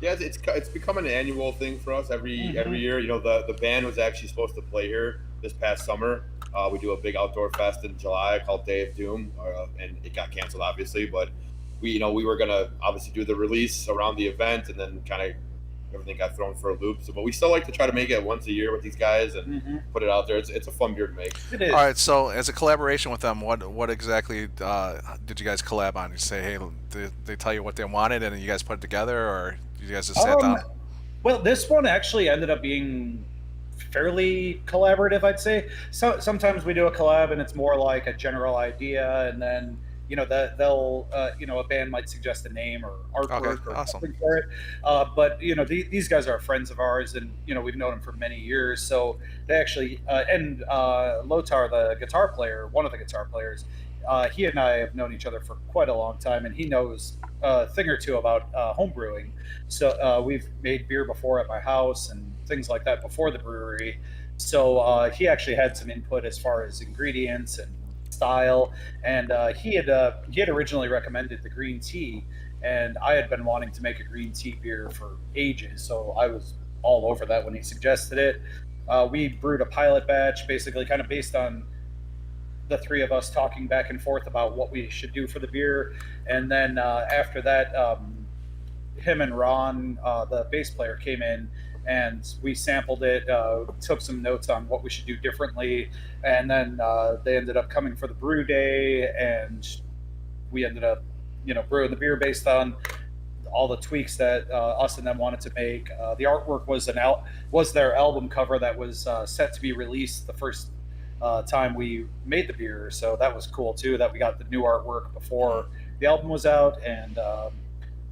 Yeah, it's become an annual thing for us every year. The band was actually supposed to play here this past summer. We do a big outdoor fest in July called Day of Doom, and it got canceled, obviously. But we were gonna obviously do the release around the event, and then kind of everything got thrown for a loop. So, but we still like to try to make it once a year with these guys and put it out there. It's a fun beer to make. It is. All right. So, as a collaboration with them, what exactly did you guys collab on? You say, hey, they tell you what they wanted, and then you guys put it together, or you guys just sat down? Well, this one actually ended up being fairly collaborative, I'd say. So sometimes we do a collab and it's more like a general idea, and then they'll a band might suggest a name or artwork or awesome. something for it. But these guys are friends of ours, and we've known them for many years. So they actually and Lothar, the guitar player, one of the guitar players, he and I have known each other for quite a long time, and he knows a thing or two about home brewing. So we've made beer before at my house and things like that before the brewery. So he actually had some input as far as ingredients and style. And he had originally recommended the green tea, and I had been wanting to make a green tea beer for ages. So I was all over that when he suggested it. We brewed a pilot batch, basically kind of based on the three of us talking back and forth about what we should do for the beer. And then after that, him and Ron, the bass player, came in and we sampled it, took some notes on what we should do differently. And then they ended up coming for the brew day, and we ended up, brewing the beer based on all the tweaks that us and them wanted to make. The artwork was their album cover that was set to be released the first time we made the beer, so that was cool too, that we got the new artwork before the album was out. And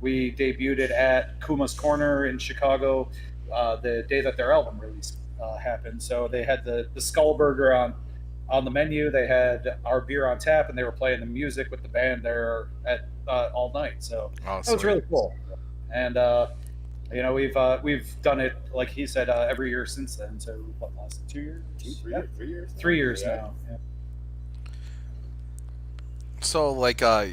we debuted it at Kuma's Corner in Chicago the day that their album release happened. So they had the Skull Burger on the menu, they had our beer on tap, and they were playing the music with the band there at all night. So that was really cool. And we've done it, like he said, every year since then. So what, last 2 years? 3 years? 3 years now. Yeah. So like, are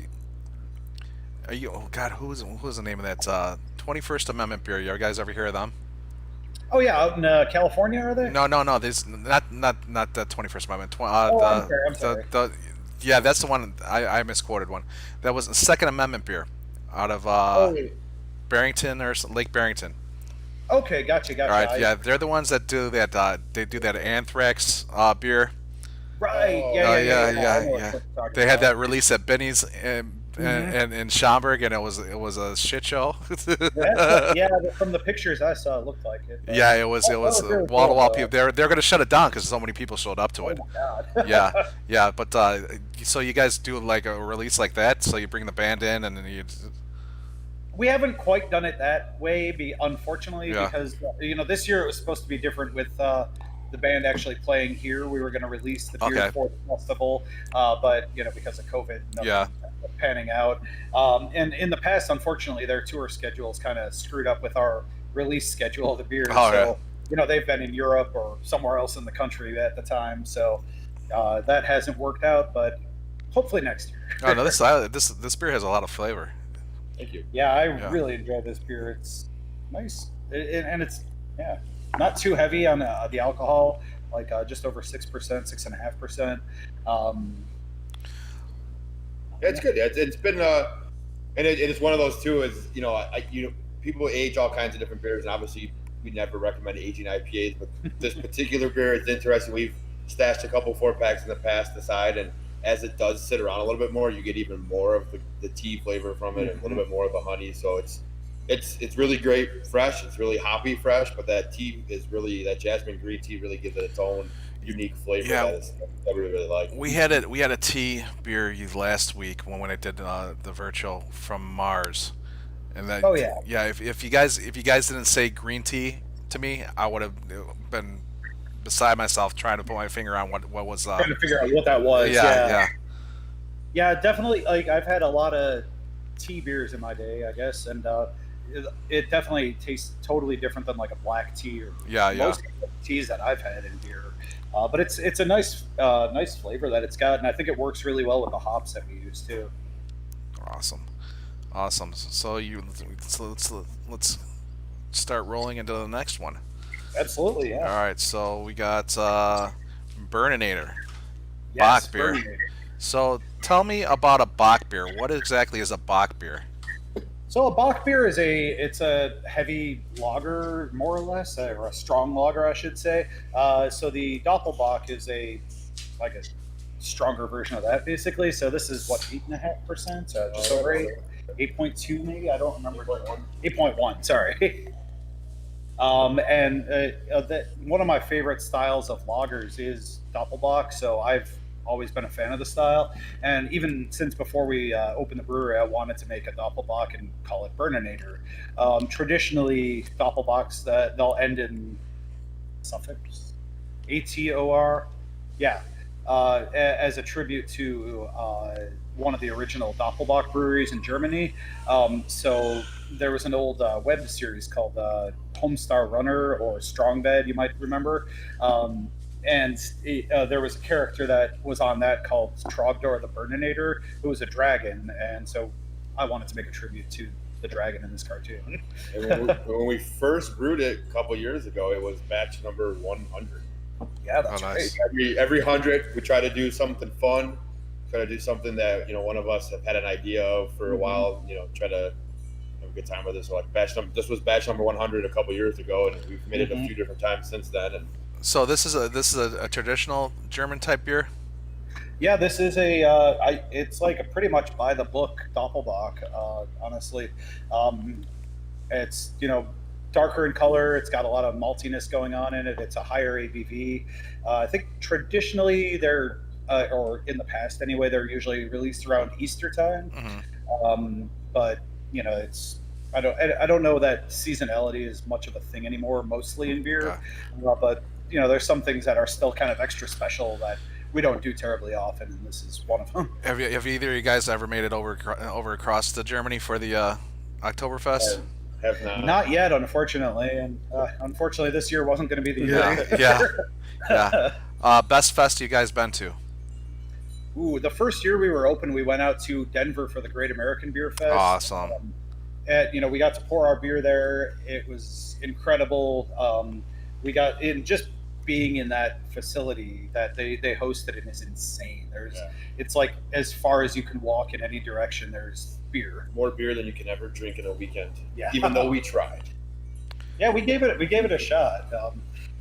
you? Oh God, who's the name of that 21st Amendment beer? You guys ever hear of them? Oh yeah, out in California, are they? No. This not the 21st Amendment. I'm sorry. Yeah, that's the one. I misquoted one. That was a Second Amendment beer out of Barrington or Lake Barrington. Okay, gotcha. All right, yeah, they're the ones that do that. They do that Anthrax beer. Right. Yeah. They had that release at Benny's in Schaumburg, and it was a shit show. From the pictures I saw, it looked like it. Yeah, it was wall to wall people. They're going to shut it down because so many people showed up to it. Oh my God. yeah. But so you guys do like a release like that? So you bring the band in, and then you. We haven't quite done it that way, unfortunately, because this year it was supposed to be different with the band actually playing here. We were going to release the beer for the festival, but because of COVID, nothing panning out. And in the past, unfortunately, their tour schedules kind of screwed up with our release schedule of the beer. They've been in Europe or somewhere else in the country at the time, so that hasn't worked out. But hopefully next year. Oh no, this beer has a lot of flavor. Thank you. Yeah, I really enjoy this beer. It's nice, and it's not too heavy on the alcohol, like just over 6%, 6.5%. It's good. It's been and it's one of those too. Is people age all kinds of different beers, and obviously we never recommend aging IPAs, but this particular beer is interesting. We've stashed a couple 4-packs in the past aside, and as it does sit around a little bit more, you get even more of the tea flavor from it, and a little bit more of the honey. So it's really great fresh. It's really hoppy fresh, but that tea is really, that jasmine green tea really gives it its own unique flavor that we really like. We had a tea beer last week when I did the virtual from Mars, and that if you guys didn't say green tea to me, I would have been beside myself trying to put my finger on what was trying to figure out what that was. Yeah, definitely. Like, I've had a lot of tea beers in my day, I guess, and it definitely tastes totally different than like a black tea or most teas that I've had in beer. But it's a nice flavor that it's got, and I think it works really well with the hops that we use too. Awesome. So let's start rolling into the next one. Absolutely, yeah. All right, so we got Burninator, yes, Bock beer. Burninator. So tell me about a Bock beer. What exactly is a Bock beer? So a Bock beer is a heavy lager, more or less, or a strong lager, I should say. So the Doppelbock is a stronger version of that, basically. So this is 8.5%, just over 8.2 maybe. I don't remember. 8.1. Sorry. One of my favorite styles of lagers is Doppelbock, so I've always been a fan of the style. And even since before we opened the brewery, I wanted to make a Doppelbock and call it Burninator. Traditionally, Doppelbocks they'll end in suffix, ATOR, yeah, as a tribute to one of the original Doppelbock breweries in Germany. So there was an old web series called Homestar Runner or Strong Bed, you might remember. There was a character that was on that called Trogdor the Burninator, who was a dragon. And so I wanted to make a tribute to the dragon in this cartoon. And when we first brewed it a couple years ago, it was batch number 100. Yeah, that's nice. great. Every 100, we try to do something fun, try to do something that one of us have had an idea of for a while. Try to have a good time with this. So like this was batch number 100 a couple years ago, and we've made it a few different times since then. And So this is a traditional German type beer. Yeah, this is it's like a pretty much by the book Doppelbock, honestly. It's, darker in color. It's got a lot of maltiness going on in it. It's a higher ABV. I think traditionally they're, or in the past anyway, they're usually released around Easter time. But it's, I don't know that seasonality is much of a thing anymore, mostly in beer. But there's some things that are still kind of extra special that we don't do terribly often, and this is one of them. Have either of you guys ever made it over across to Germany for the Oktoberfest? Have not. Not yet, unfortunately, and unfortunately this year wasn't going to be the year. Yeah. Best fest you guys been to? Ooh, the first year we were open, we went out to Denver for the Great American Beer Fest. Awesome. We got to pour our beer there. It was incredible. We got in just being in that facility that they hosted it is insane. It's like as far as you can walk in any direction, there's beer. More beer than you can ever drink in a weekend. Yeah. Even though we tried. Yeah, we gave it a shot.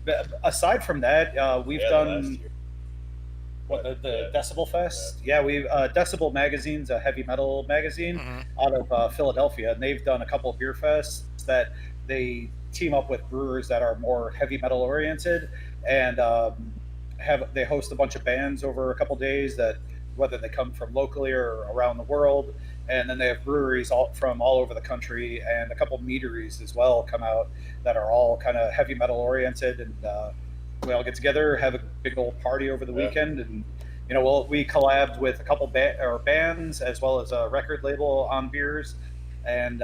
But aside from that, we've done the Decibel Fest. Yeah, we've Decibel Magazine's a heavy metal magazine out of Philadelphia, and they've done a couple of beer fests that they team up with brewers that are more heavy metal oriented, and they host a bunch of bands over a couple days that whether they come from locally or around the world. And then they have breweries from all over the country, and a couple meaderies as well come out that are all kind of heavy metal oriented, and we all get together, have a big old party over the weekend, and we collabed with a couple bands as well as a record label on beers, and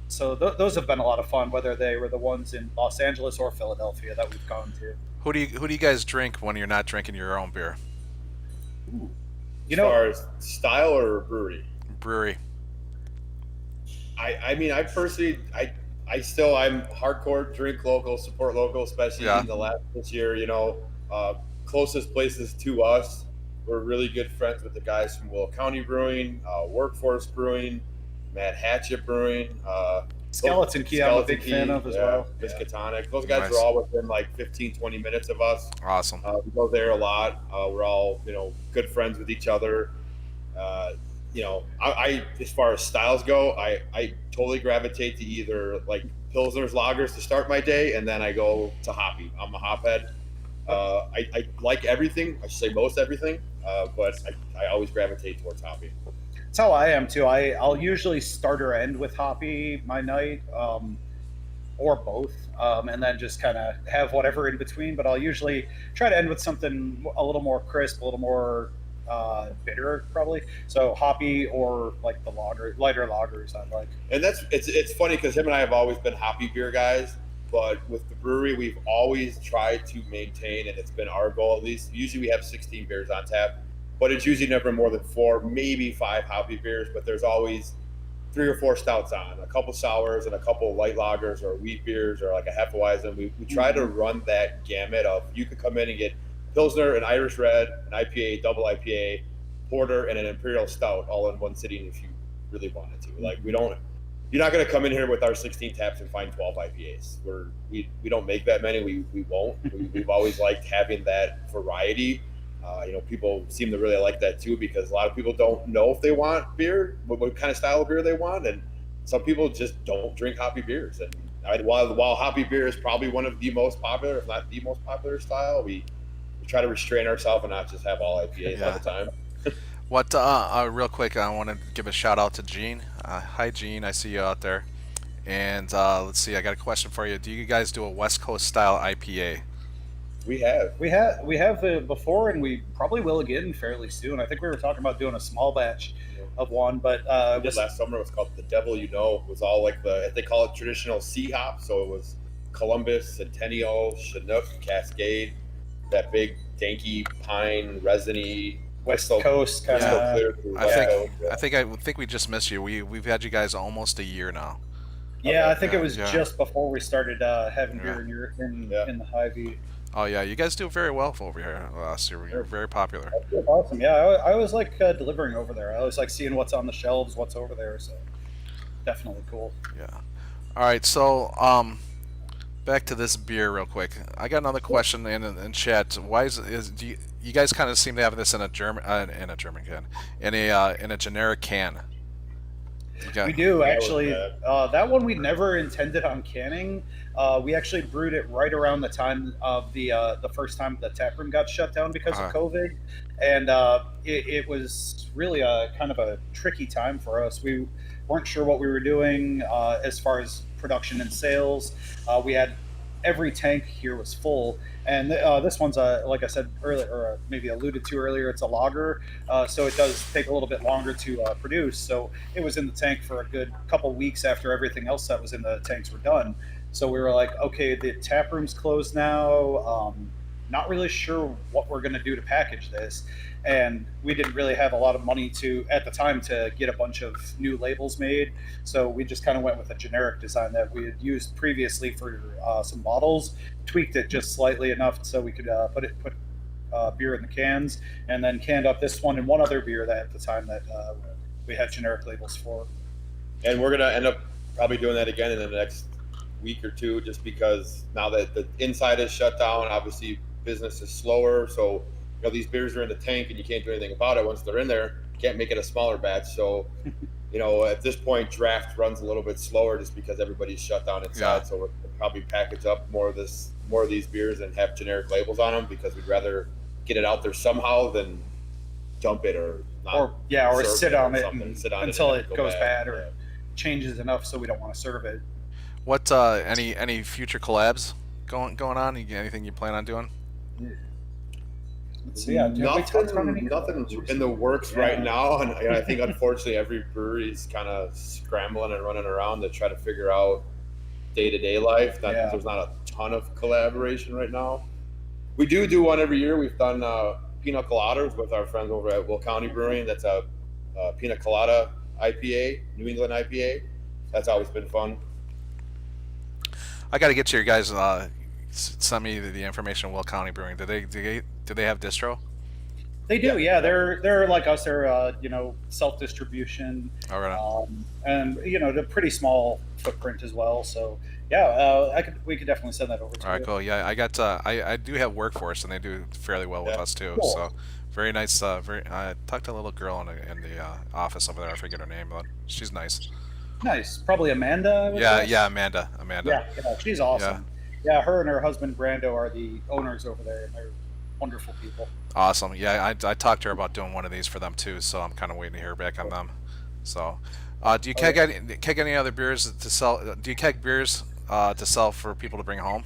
so those have been a lot of fun, whether they were the ones in Los Angeles or Philadelphia that we've gone to. Who do you guys drink when you're not drinking your own beer? As far as style or brewery? Brewery. I mean, I personally, I'm hardcore drink local, support local, especially in the this year. Closest places to us. We're really good friends with the guys from Will County Brewing, Workforce Brewing, Mad Hatchet Brewing, Skeleton Key. I'm a big fan of as well. Miskatonic. Those guys are all within like 15-20 minutes of us. Awesome. We go there a lot. We're all good friends with each other. I as far as styles go, I totally gravitate to either like Pilsners, lagers to start my day, and then I go to hoppy. I'm a hophead. I like everything. I should say most everything, but I always gravitate towards hoppy. That's how I am too. I'll usually start or end with hoppy my night, or both, and then just kind of have whatever in between. But I'll usually try to end with something a little more crisp, a little more bitter, probably. So hoppy or like the lighter lagers I like. And it's funny because him and I have always been hoppy beer guys, but with the brewery we've always tried to maintain, and it's been our goal at least. Usually we have 16 beers on tap, but it's usually never more than 4, maybe 5 hoppy beers. But there's always 3 or 4 stouts on, a couple sours, and a couple light lagers or wheat beers or like a Hefeweizen. We try to run that gamut of you could come in and get Pilsner, an Irish Red, an IPA, double IPA, porter, and an Imperial Stout all in one sitting if you really wanted to. Like you're not going to come in here with our 16 taps and find 12 IPAs. We don't make that many. We won't. We've always liked having that variety. People seem to really like that too, because a lot of people don't know if they want beer, what kind of style of beer they want, and some people just don't drink hoppy beers. And While hoppy beer is probably one of the most popular, if not the most popular style, we try to restrain ourselves and not just have all IPAs all the time. What? Real quick, I want to give a shout out to Gene. Hi, Gene. I see you out there. And let's see. I got a question for you. Do you guys do a West Coast style IPA? We have before, and we probably will again fairly soon. I think we were talking about doing a small batch of one, but last summer it was called The Devil You Know. It was all like they call it traditional C hop, so it was Columbus, Centennial, Chinook, Cascade, that big danky pine resiny West Coast kind of. I think we just missed you. We've had you guys almost a year now. Yeah, I think it was just before we started having beer in the Hy-Vee. Oh yeah, you guys do very well over here last year. You're very popular. That's awesome. Yeah, I always like delivering over there. I always like seeing what's on the shelves, what's over there. So definitely cool. Yeah. All right. So back to this beer real quick. I got another question in chat. Why do you guys kind of seem to have this in a German can, in a generic can? We do actually. That one we never intended on canning. We actually brewed it right around the time of the first time the tap room got shut down because of COVID, and it was really a kind of a tricky time for us. We weren't sure what we were doing as far as production and sales. We had every tank here was full, and this one's like I said earlier, or maybe alluded to earlier, it's a lager, so it does take a little bit longer to produce. So it was in the tank for a good couple weeks after everything else that was in the tanks were done. So we were like, okay, the tap room's closed now. Not really sure what we're going to do to package this. And we didn't really have a lot of money at the time to get a bunch of new labels made. So we just kind of went with a generic design that we had used previously for some bottles, tweaked it just slightly enough so we could put beer in the cans, and then canned up this one and one other beer that at the time that we had generic labels for. And we're going to end up probably doing that again in the next week or two, just because now that the inside is shut down, obviously business is slower. So, these beers are in the tank and you can't do anything about it. Once they're in there, you can't make it a smaller batch. So, at this point, draft runs a little bit slower just because everybody's shut down inside. Yeah. So we'll probably package up more of these beers and have generic labels on them, because we'd rather get it out there somehow than dump it or sit on it until it goes bad or changes enough so we don't want to serve it. What any future collabs going on? Anything you plan on doing? Let's see. Nothing in the works right now, and I think unfortunately every brewery is kind of scrambling and running around to try to figure out day-to-day life. There's not a ton of collaboration right now. We do one every year. We've done pina coladas with our friends over at Will County Brewing. That's a pina colada IPA, New England IPA. That's always been fun. I got to get your guys. Send me the information on Will County Brewing. Do they have distro? They do. Yeah, they're like us. They're self distribution. All right. And they're pretty small footprint as well. So yeah, we could definitely send that over to you. All right, cool. Yeah, I got. I do have Workforce, and they do fairly well with us too. Cool. So very nice. I talked to a little girl in the office over there. I forget her name, but she's nice. Nice. Probably Amanda. Yeah, Amanda. Yeah, she's awesome. Yeah, her and her husband Brando are the owners over there, and they're wonderful people. Awesome. Yeah, I talked to her about doing one of these for them too, so I'm kind of waiting to hear back on them. So, do you keg any other beers to sell? Do you keg beers to sell for people to bring home?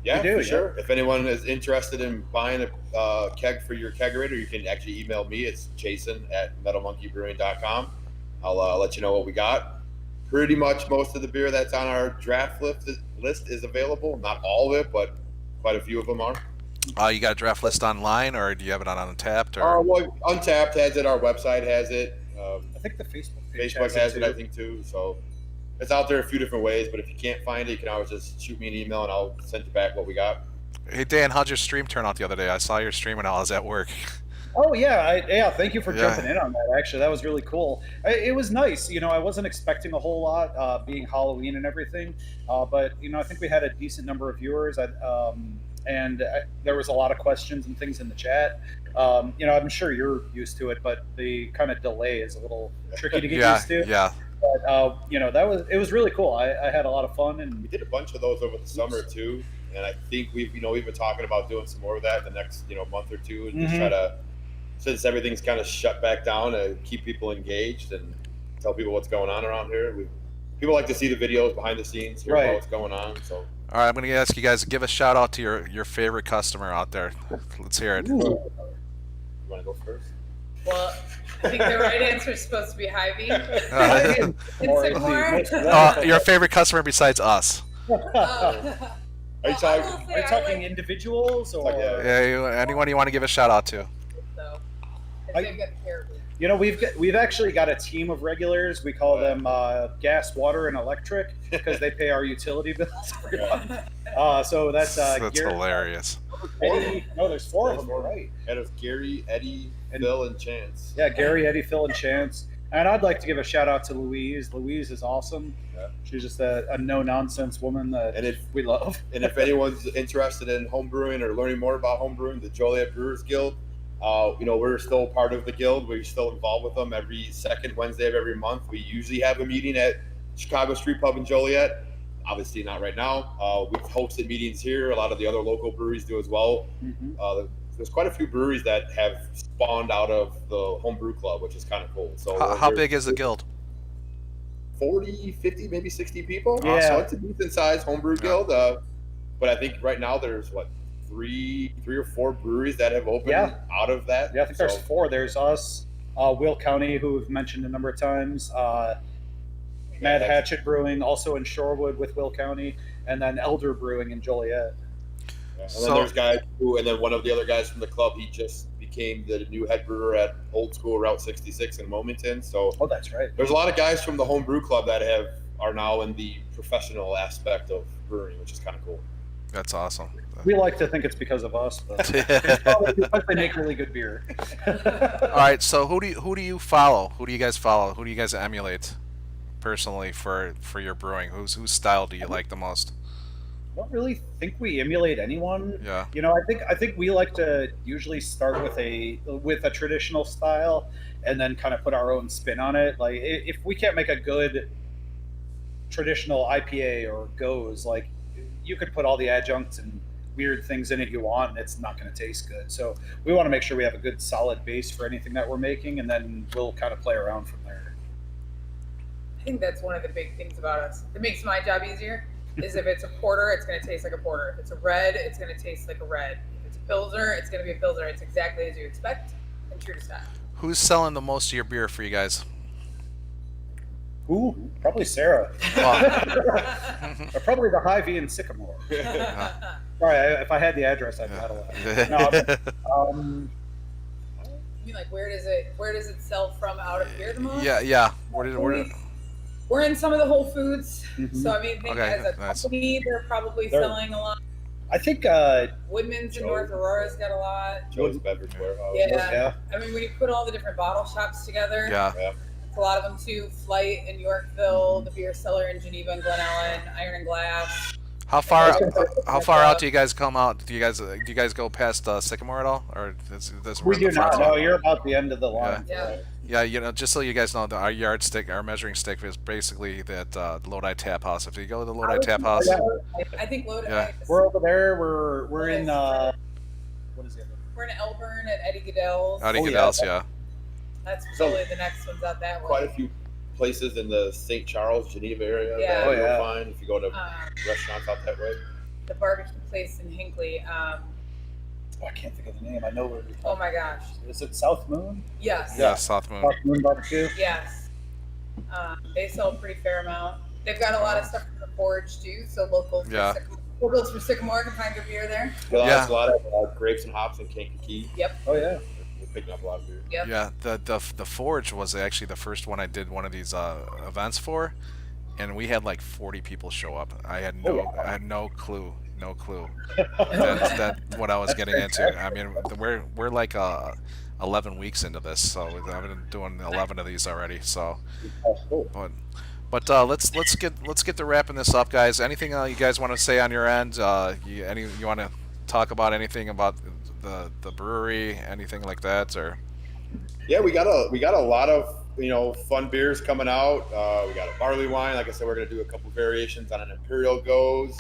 Yeah, for sure. If anyone is interested in buying a keg for your kegerator, you can actually email me. It's jason@metalmonkeybrewing.com. I'll let you know what we got. Pretty much most of the beer that's on our draft list is available. Not all of it, but quite a few of them are. You got a draft list online, or do you have it on Untapped? Well, Untapped has it. Our website has it. I think the Facebook page has it, I think, too. So it's out there a few different ways, but if you can't find it, you can always just shoot me an email, and I'll send you back what we got. Hey, Dan, how'd your stream turn out the other day? I saw your stream when I was at work. Oh yeah, thank you for jumping in on that. Actually, that was really cool. It was nice. I wasn't expecting a whole lot, being Halloween and everything, but I think we had a decent number of viewers. And there was a lot of questions and things in the chat. I'm sure you're used to it, but the kind of delay is a little tricky to get used to. Yeah. But it was really cool. I had a lot of fun, We and did a bunch of those over the summer too, and I think we've been talking about doing some more of that the next month or two, and just try to, since everything's kind of shut back down, to keep people engaged and tell people what's going on around here. People like to see the videos behind the scenes, hear about what's going on. So, all right, I'm going to ask you guys to give a shout out to your favorite customer out there. Let's hear it. you want to go first? Well, I think the right answer is supposed to be Hy-Vee. Your favorite customer besides us? Are you talking individuals or? Anyone you want to give a shout out to? We've actually got a team of regulars. We call them gas, water, and electric because they pay our utility bills every month. So that's Gary, hilarious. Eddie, no, there's four of them, right? And it's Gary, Eddie, Phil, and Chance. Yeah, Gary, Eddie, Phil, and Chance. And I'd like to give a shout out to Louise. Louise is awesome. Yeah. She's just a no-nonsense woman that we love. And if anyone's interested in home brewing or learning more about home brewing, the Joliet Brewers Guild, we're still part of the guild. We're still involved with them every second Wednesday of every month. We usually have a meeting at Chicago Street Pub in Joliet. Obviously not right now. We've hosted meetings here. A lot of the other local breweries do as well. There's quite a few breweries that have spawned out of the home brew club, which is kind of cool. So how big is the guild? 40, 50, maybe 60 people. Yeah. So it's a decent sized homebrew guild. But I think right now there's three or four breweries that have opened out of that. Yeah, I think there's four. There's us, Will County, who we've mentioned a number of times, Mad Hatchet Brewing, also in Shorewood with Will County, and then Elder Brewing in Joliet. Yeah. And then there's guys and then one of the other guys from the club, he just became the new head brewer at Old School Route 66 in Wilmington. So that's right. There's a lot of guys from the home brew club that are now in the professional aspect of brewing, which is kind of cool. That's awesome. We like to think it's because of us, but it's probably because they make really good beer. All right, so who do you follow? Who do you guys follow? Who do you guys emulate personally for your brewing? Whose style do you like the most? I don't really think we emulate anyone. Yeah. I think we like to usually start with a traditional style and then kind of put our own spin on it. Like if we can't make a good traditional IPA or Gose, you could put all the adjuncts and weird things in it you want, and it's not going to taste good. So we want to make sure we have a good solid base for anything that we're making, and then we'll kind of play around from there. I think that's one of the big things about us that makes my job easier is if it's a porter, it's going to taste like a porter. If it's a red, it's going to taste like a red. If it's a Pilsner, it's going to be a Pilsner. It's exactly as you expect and true to style. Who's selling the most of your beer for you guys? Ooh, probably Sarah. Or probably the Hy-Vee and Sycamore. Sorry, if I had the address, I'd rattle it. No, you mean where does it sell from out of here the most? Yeah. We're in some of the Whole Foods, so I mean, as a nice. company, they're probably selling a lot. I think Woodman's in North Aurora's got a lot. Joe's Beverage Warehouse. Yeah. I mean, when you put all the different bottle shops together, it's a lot of them too. Flight in Yorkville, the Beer Cellar in Geneva and Glen Ellen, Iron and Glass. How far out do you guys come out? Do you guys go past Sycamore at all, or does we do not? No, you're about the end of the line. Yeah. Just so you guys know, our yardstick, our measuring stick is basically that Lodi Taphouse. If you go to the Lodi Taphouse, I think Lodi. Yeah. We're over there. We're in what is it? We're in Elburn at Eddie Goodell's. Goodell's, yeah. That's probably the next one's out that way. Quite a few places in the St. Charles, Geneva area Yeah. that you'll find if you go to restaurants out that way. The barbecue place in Hinckley. I can't think of the name. I know where. Oh my gosh. Is it South Moon? Yes. Yeah, South Moon. South Moon Barbecue. Yes. They sell a pretty fair amount. They've got a lot of stuff from the Forge too, so locals for Sycamore can find their beer there. There's a lot of grapes and hops in Kankakee. Yep. Oh yeah. We're picking up a lot of beer. Yep. Yeah, the Forge was actually the first one I did one of these events for, and we had 40 people show up. I had no clue. That's what I was getting into. I mean, we're 11 weeks into this, so I've been doing 11 of these already. So, but let's get to wrapping this up, guys. Anything you guys want to say on your end? You want to talk about anything about the brewery, anything like that, or? Yeah, we got a lot of fun beers coming out. We got a barley wine. Like I said, we're going to do a couple variations on an Imperial Gose.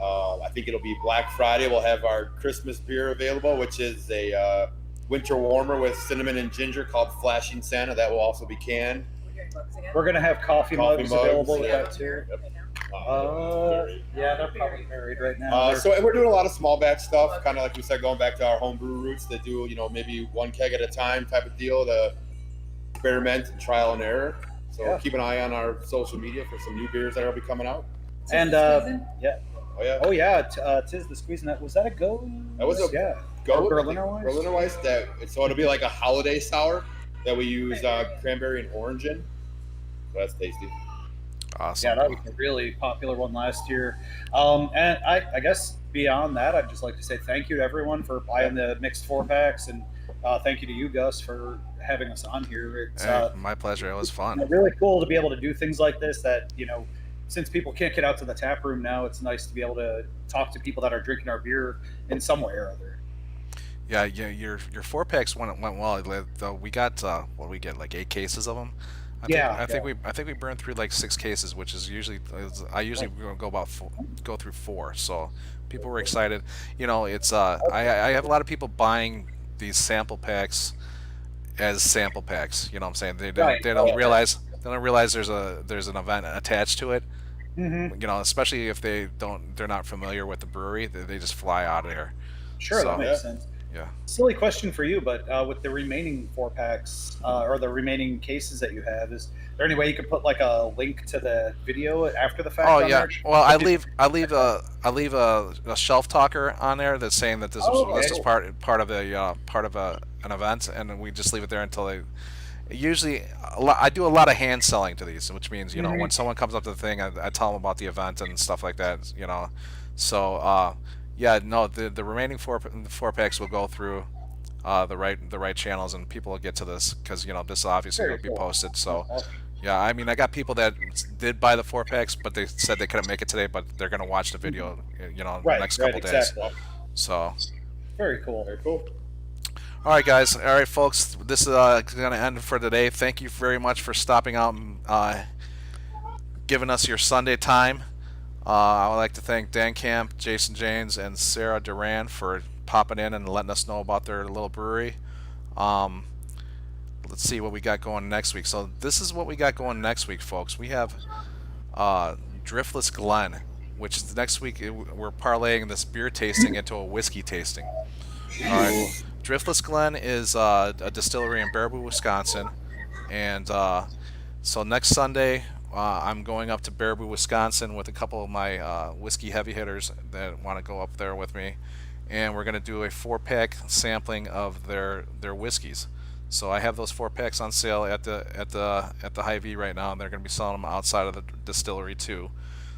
I think it'll be Black Friday. We'll have our Christmas beer available, which is a winter warmer with cinnamon and ginger called Flashing Santa. That will also be canned. We're going to have coffee mugs available with yeah. that too. Yep. Yeah, they're probably married right now. So we're doing a lot of small batch stuff, kind of like we said, going back to our homebrew roots. That do maybe one keg at a time type of deal to experiment and trial and error. So keep an eye on our social media for some new beers that will be coming out. And oh yeah, Tis the Squeezing. Was that a Go? That was a Go Berliner Weiss. Berliner Weiss. So it'll be like a holiday sour that we use cranberry and orange in. So that's tasty. Awesome. Yeah, that was a really popular one last year. And I guess beyond that, I'd just like to say thank you to everyone for buying the mixed 4-packs, and thank you to you, Gus, for having us on here. It's my pleasure. It was fun. Really cool to be able to do things like this. That since people can't get out to the tap room now, it's nice to be able to talk to people that are drinking our beer in some way or other. Yeah, your 4-packs went well. Though we got what we get like 8 cases of them. I think we burned through like 6 cases, which is usually I usually go through 4. So people were excited. It's I have a lot of people buying these sample packs as sample packs. You know what I'm saying? They don't realize there's an event attached to it. Mm-hmm. Especially if they're not familiar with the brewery, they just fly out of there. Sure, that makes sense. Yeah. Silly question for you, but with the remaining 4-packs or the remaining cases that you have, is there any way you could put like a link to the video after the fact? Oh yeah. Well, I leave a shelf talker on there that's saying that this is part of an event, and we just leave it there until they. Usually, I do a lot of hand selling to these, which means when someone comes up to the thing, I tell them about the event and stuff like that. So. The remaining 4-packs will go through the right channels, and people will get to this because this obviously will be posted. So, yeah, I mean, I got people that did buy the 4-packs, but they said they couldn't make it today, but they're gonna watch the video, the next couple days. So, very cool. Very cool. All right, guys. All right, folks. This is gonna end for today. Thank you very much for stopping out and giving us your Sunday time. I would like to thank Dan Camp, Jason James, and Sarah Duran for popping in and letting us know about their little brewery. Let's see what we got going next week. So this is what we got going next week, folks. We have Driftless Glen, which is next week. We're parlaying this beer tasting into a whiskey tasting. All right. Driftless Glen is a distillery in Baraboo, Wisconsin, and so next Sunday. I'm going up to Baraboo, Wisconsin with a couple of my whiskey heavy hitters that want to go up there with me, and we're going to do a 4-pack sampling of their whiskeys. So I have those 4-packs on sale at the Hy-Vee right now, and they're going to be selling them outside of the distillery too.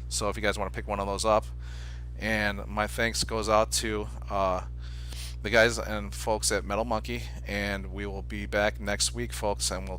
So if you guys want to pick one of those up, and my thanks goes out to the guys and folks at Metal Monkey, and we will be back next week, folks, and we'll